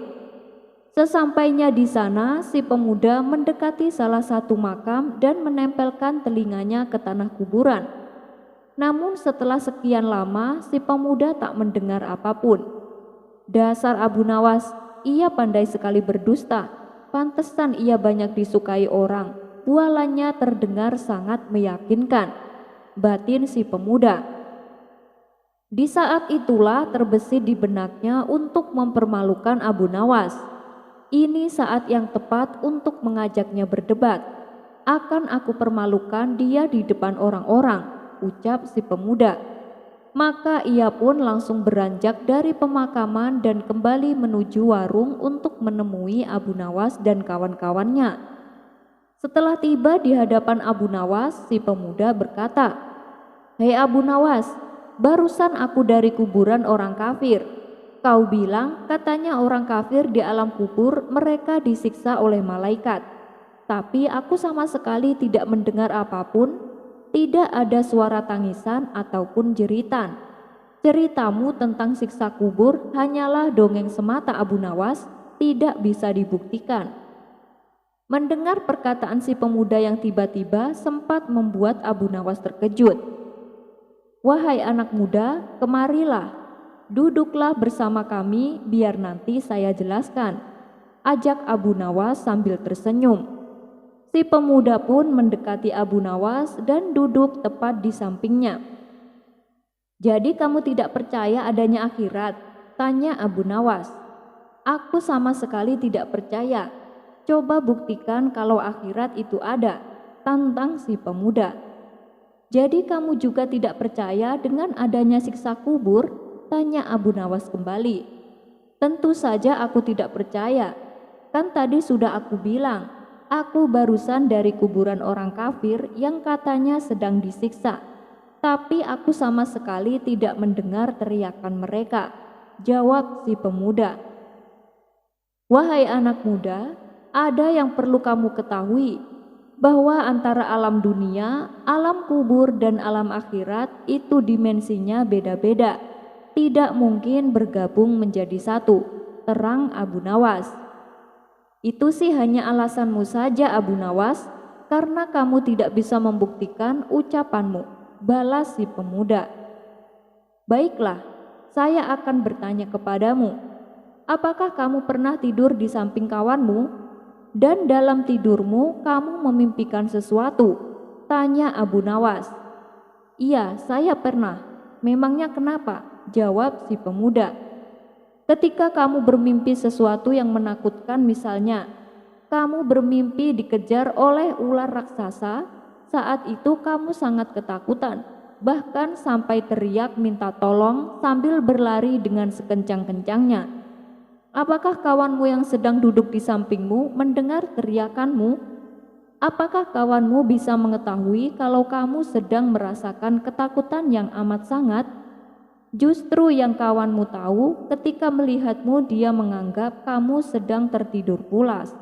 Sesampainya di sana, si pemuda mendekati salah satu makam dan menempelkan telinganya ke tanah kuburan. Namun setelah sekian lama, si pemuda tak mendengar apapun. Dasar Abu Nawas, ia pandai sekali berdusta. Pantesan ia banyak disukai orang. Bualannya terdengar sangat meyakinkan, batin si pemuda. Di saat itulah terbesit di benaknya untuk mempermalukan Abu Nawas. Ini saat yang tepat untuk mengajaknya berdebat. Akan aku permalukan dia di depan orang-orang, ucap si pemuda. Maka ia pun langsung beranjak dari pemakaman dan kembali menuju warung untuk menemui Abu Nawas dan kawan-kawannya. Setelah tiba di hadapan Abu Nawas, si pemuda berkata, "Hei Abu Nawas, barusan aku dari kuburan orang kafir. Kau bilang katanya orang kafir di alam kubur mereka disiksa oleh malaikat. Tapi aku sama sekali tidak mendengar apapun. Tidak ada suara tangisan ataupun jeritan. Ceritamu tentang siksa kubur hanyalah dongeng semata Abu Nawas, tidak bisa dibuktikan." Mendengar perkataan si pemuda yang tiba-tiba sempat membuat Abu Nawas terkejut. "Wahai anak muda, kemarilah. Duduklah bersama kami biar nanti saya jelaskan," ajak Abu Nawas sambil tersenyum. Si pemuda pun mendekati Abu Nawas dan duduk tepat di sampingnya. "Jadi kamu tidak percaya adanya akhirat?" tanya Abu Nawas. "Aku sama sekali tidak percaya. Coba buktikan kalau akhirat itu ada," tantang si pemuda. "Jadi kamu juga tidak percaya dengan adanya siksa kubur?" tanya Abu Nawas kembali. "Tentu saja aku tidak percaya. Kan tadi sudah aku bilang, aku barusan dari kuburan orang kafir yang katanya sedang disiksa. Tapi aku sama sekali tidak mendengar teriakan mereka," jawab si pemuda. "Wahai anak muda, ada yang perlu kamu ketahui, bahwa antara alam dunia, alam kubur, dan alam akhirat itu dimensinya beda-beda. Tidak mungkin bergabung menjadi satu," terang Abu Nawas. "Itu sih hanya alasanmu saja Abu Nawas, karena kamu tidak bisa membuktikan ucapanmu," balas si pemuda. "Baiklah, saya akan bertanya kepadamu. Apakah kamu pernah tidur di samping kawanmu? Dan dalam tidurmu kamu memimpikan sesuatu?" tanya Abu Nawas. "Iya, saya pernah. Memangnya kenapa?" jawab si pemuda. "Ketika kamu bermimpi sesuatu yang menakutkan, misalnya kamu bermimpi dikejar oleh ular raksasa, saat itu kamu sangat ketakutan, bahkan sampai teriak minta tolong sambil berlari dengan sekencang-kencangnya. Apakah kawanmu yang sedang duduk di sampingmu mendengar teriakanmu? Apakah kawanmu bisa mengetahui kalau kamu sedang merasakan ketakutan yang amat sangat? Justru yang kawanmu tahu ketika melihatmu dia menganggap kamu sedang tertidur pulas.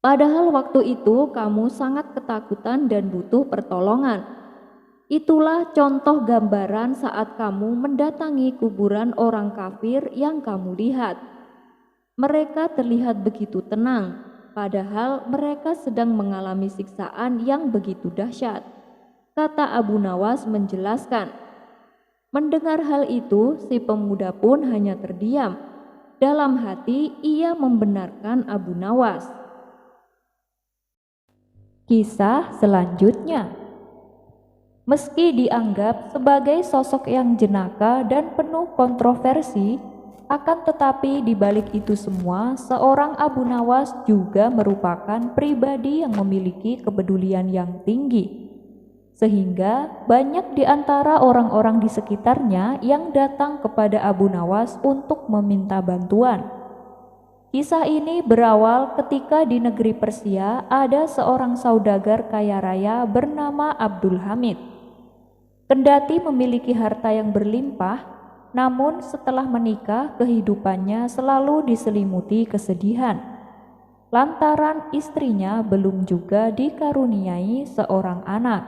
Padahal waktu itu kamu sangat ketakutan dan butuh pertolongan. Itulah contoh gambaran saat kamu mendatangi kuburan orang kafir yang kamu lihat. Mereka terlihat begitu tenang, padahal mereka sedang mengalami siksaan yang begitu dahsyat. Kata Abu Nawas menjelaskan. Mendengar hal itu, si pemuda pun hanya terdiam. Dalam hati ia membenarkan Abu Nawas. Kisah selanjutnya. Meski dianggap sebagai sosok yang jenaka dan penuh kontroversi, akan tetapi di balik itu semua, seorang Abu Nawas juga merupakan pribadi yang memiliki kepedulian yang tinggi. Sehingga banyak di antara orang-orang di sekitarnya yang datang kepada Abu Nawas untuk meminta bantuan. Kisah ini berawal ketika di negeri Persia ada seorang saudagar kaya raya bernama Abdul Hamid. Kendati memiliki harta yang berlimpah, namun setelah menikah kehidupannya selalu diselimuti kesedihan. Lantaran istrinya belum juga dikaruniai seorang anak.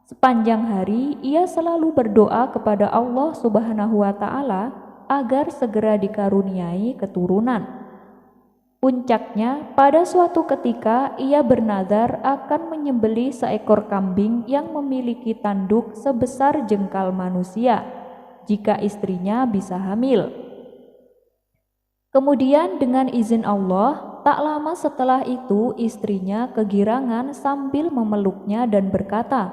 Sepanjang hari ia selalu berdoa kepada Allah Subhanahu wa Ta'ala agar segera dikaruniai keturunan. Puncaknya, pada suatu ketika ia bernazar akan menyembelih seekor kambing yang memiliki tanduk sebesar jengkal manusia jika istrinya bisa hamil. Kemudian dengan izin Allah, tak lama setelah itu istrinya kegirangan sambil memeluknya dan berkata,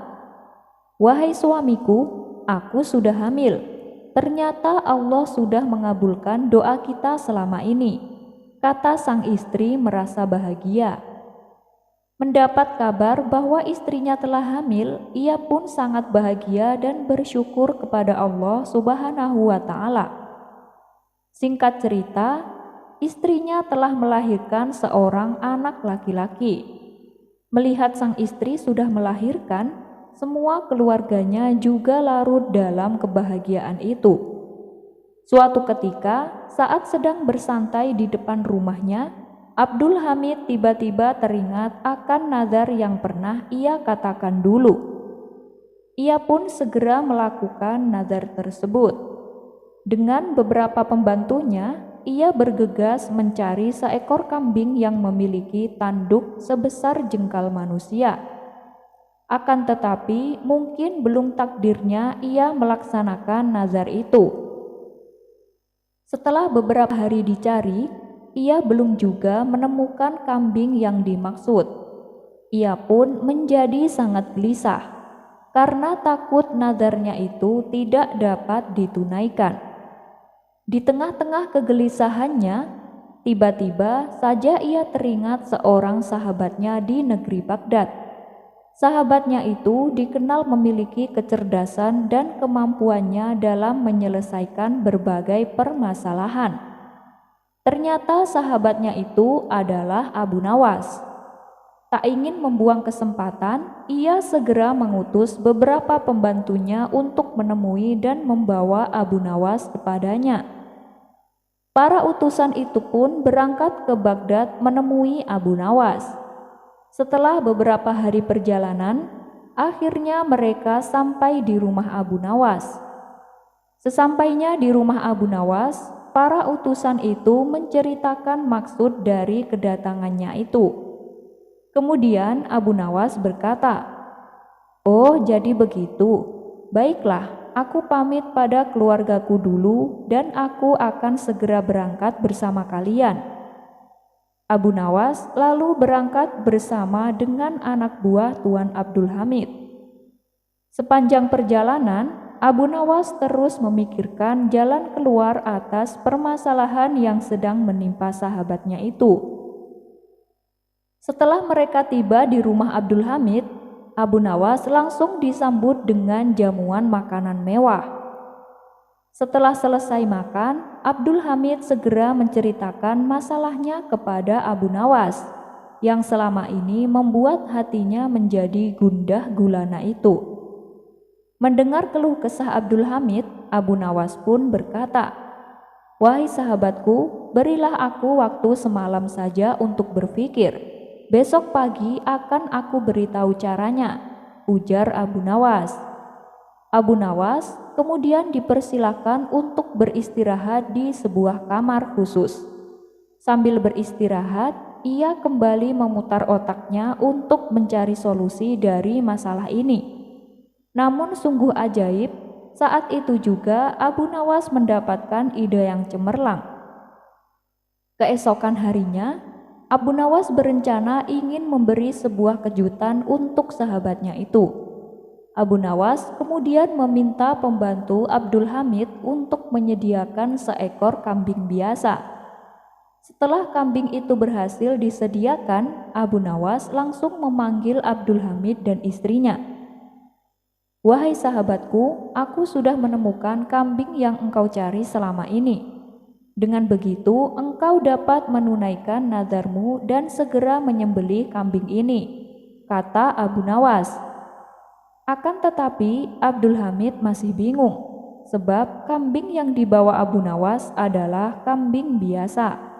"Wahai suamiku, aku sudah hamil. Ternyata Allah sudah mengabulkan doa kita selama ini." Kata sang istri merasa bahagia. Mendapat kabar bahwa istrinya telah hamil, ia pun sangat bahagia dan bersyukur kepada Allah Subhanahu wa Ta'ala. Singkat cerita, istrinya telah melahirkan seorang anak laki-laki. Melihat sang istri sudah melahirkan, semua keluarganya juga larut dalam kebahagiaan itu. Suatu ketika, saat sedang bersantai di depan rumahnya, Abdul Hamid tiba-tiba teringat akan nazar yang pernah ia katakan dulu. Ia pun segera melakukan nazar tersebut. Dengan beberapa pembantunya, ia bergegas mencari seekor kambing yang memiliki tanduk sebesar jengkal manusia. Akan tetapi, mungkin belum takdirnya ia melaksanakan nazar itu. Setelah beberapa hari dicari, ia belum juga menemukan kambing yang dimaksud. Ia pun menjadi sangat gelisah karena takut nazarnya itu tidak dapat ditunaikan. Di tengah-tengah kegelisahannya, tiba-tiba saja ia teringat seorang sahabatnya di negeri Baghdad. Sahabatnya itu dikenal memiliki kecerdasan dan kemampuannya dalam menyelesaikan berbagai permasalahan. Ternyata sahabatnya itu adalah Abu Nawas. Tak ingin membuang kesempatan, ia segera mengutus beberapa pembantunya untuk menemui dan membawa Abu Nawas kepadanya. Para utusan itu pun berangkat ke Baghdad menemui Abu Nawas. Setelah beberapa hari perjalanan, akhirnya mereka sampai di rumah Abu Nawas. Sesampainya di rumah Abu Nawas, para utusan itu menceritakan maksud dari kedatangannya itu. Kemudian Abu Nawas berkata, "Oh, jadi begitu. Baiklah, aku pamit pada keluargaku dulu dan aku akan segera berangkat bersama kalian." Abu Nawas lalu berangkat bersama dengan anak buah Tuan Abdul Hamid. Sepanjang perjalanan, Abu Nawas terus memikirkan jalan keluar atas permasalahan yang sedang menimpa sahabatnya itu. Setelah mereka tiba di rumah Abdul Hamid, Abu Nawas langsung disambut dengan jamuan makanan mewah. Setelah selesai makan, Abdul Hamid segera menceritakan masalahnya kepada Abu Nawas, yang selama ini membuat hatinya menjadi gundah gulana itu. Mendengar keluh kesah Abdul Hamid, Abu Nawas pun berkata, "Wahai sahabatku, berilah aku waktu semalam saja untuk berpikir. Besok pagi akan aku beritahu caranya," ujar Abu Nawas. Abu Nawas kemudian dipersilakan untuk beristirahat di sebuah kamar khusus. Sambil beristirahat, ia kembali memutar otaknya untuk mencari solusi dari masalah ini. Namun sungguh ajaib, saat itu juga Abu Nawas mendapatkan ide yang cemerlang. Keesokan harinya, Abu Nawas berencana ingin memberi sebuah kejutan untuk sahabatnya itu. Abu Nawas kemudian meminta pembantu Abdul Hamid untuk menyediakan seekor kambing biasa. Setelah kambing itu berhasil disediakan, Abu Nawas langsung memanggil Abdul Hamid dan istrinya. "Wahai sahabatku, aku sudah menemukan kambing yang engkau cari selama ini. Dengan begitu, engkau dapat menunaikan nadarmu dan segera menyembelih kambing ini," kata Abu Nawas. Akan tetapi Abdul Hamid masih bingung, sebab kambing yang dibawa Abu Nawas adalah kambing biasa.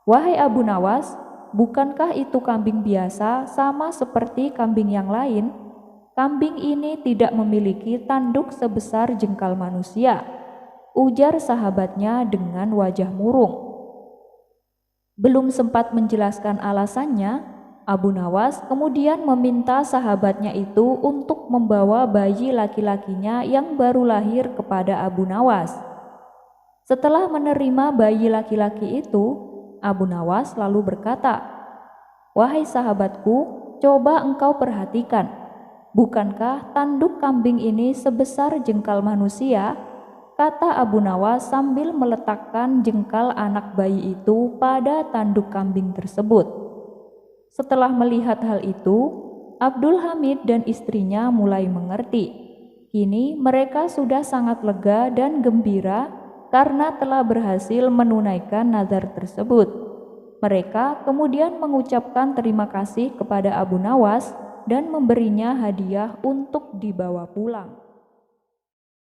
"Wahai Abu Nawas, bukankah itu kambing biasa sama seperti kambing yang lain? Kambing ini tidak memiliki tanduk sebesar jengkal manusia," ujar sahabatnya dengan wajah murung. Belum sempat menjelaskan alasannya, Abu Nawas kemudian meminta sahabatnya itu untuk membawa bayi laki-lakinya yang baru lahir kepada Abu Nawas. Setelah menerima bayi laki-laki itu, Abu Nawas lalu berkata, "Wahai sahabatku, coba engkau perhatikan. Bukankah tanduk kambing ini sebesar jengkal manusia?" kata Abu Nawas sambil meletakkan jengkal anak bayi itu pada tanduk kambing tersebut. Setelah melihat hal itu, Abdul Hamid dan istrinya mulai mengerti. Kini mereka sudah sangat lega dan gembira karena telah berhasil menunaikan nazar tersebut. Mereka kemudian mengucapkan terima kasih kepada Abu Nawas dan memberinya hadiah untuk dibawa pulang.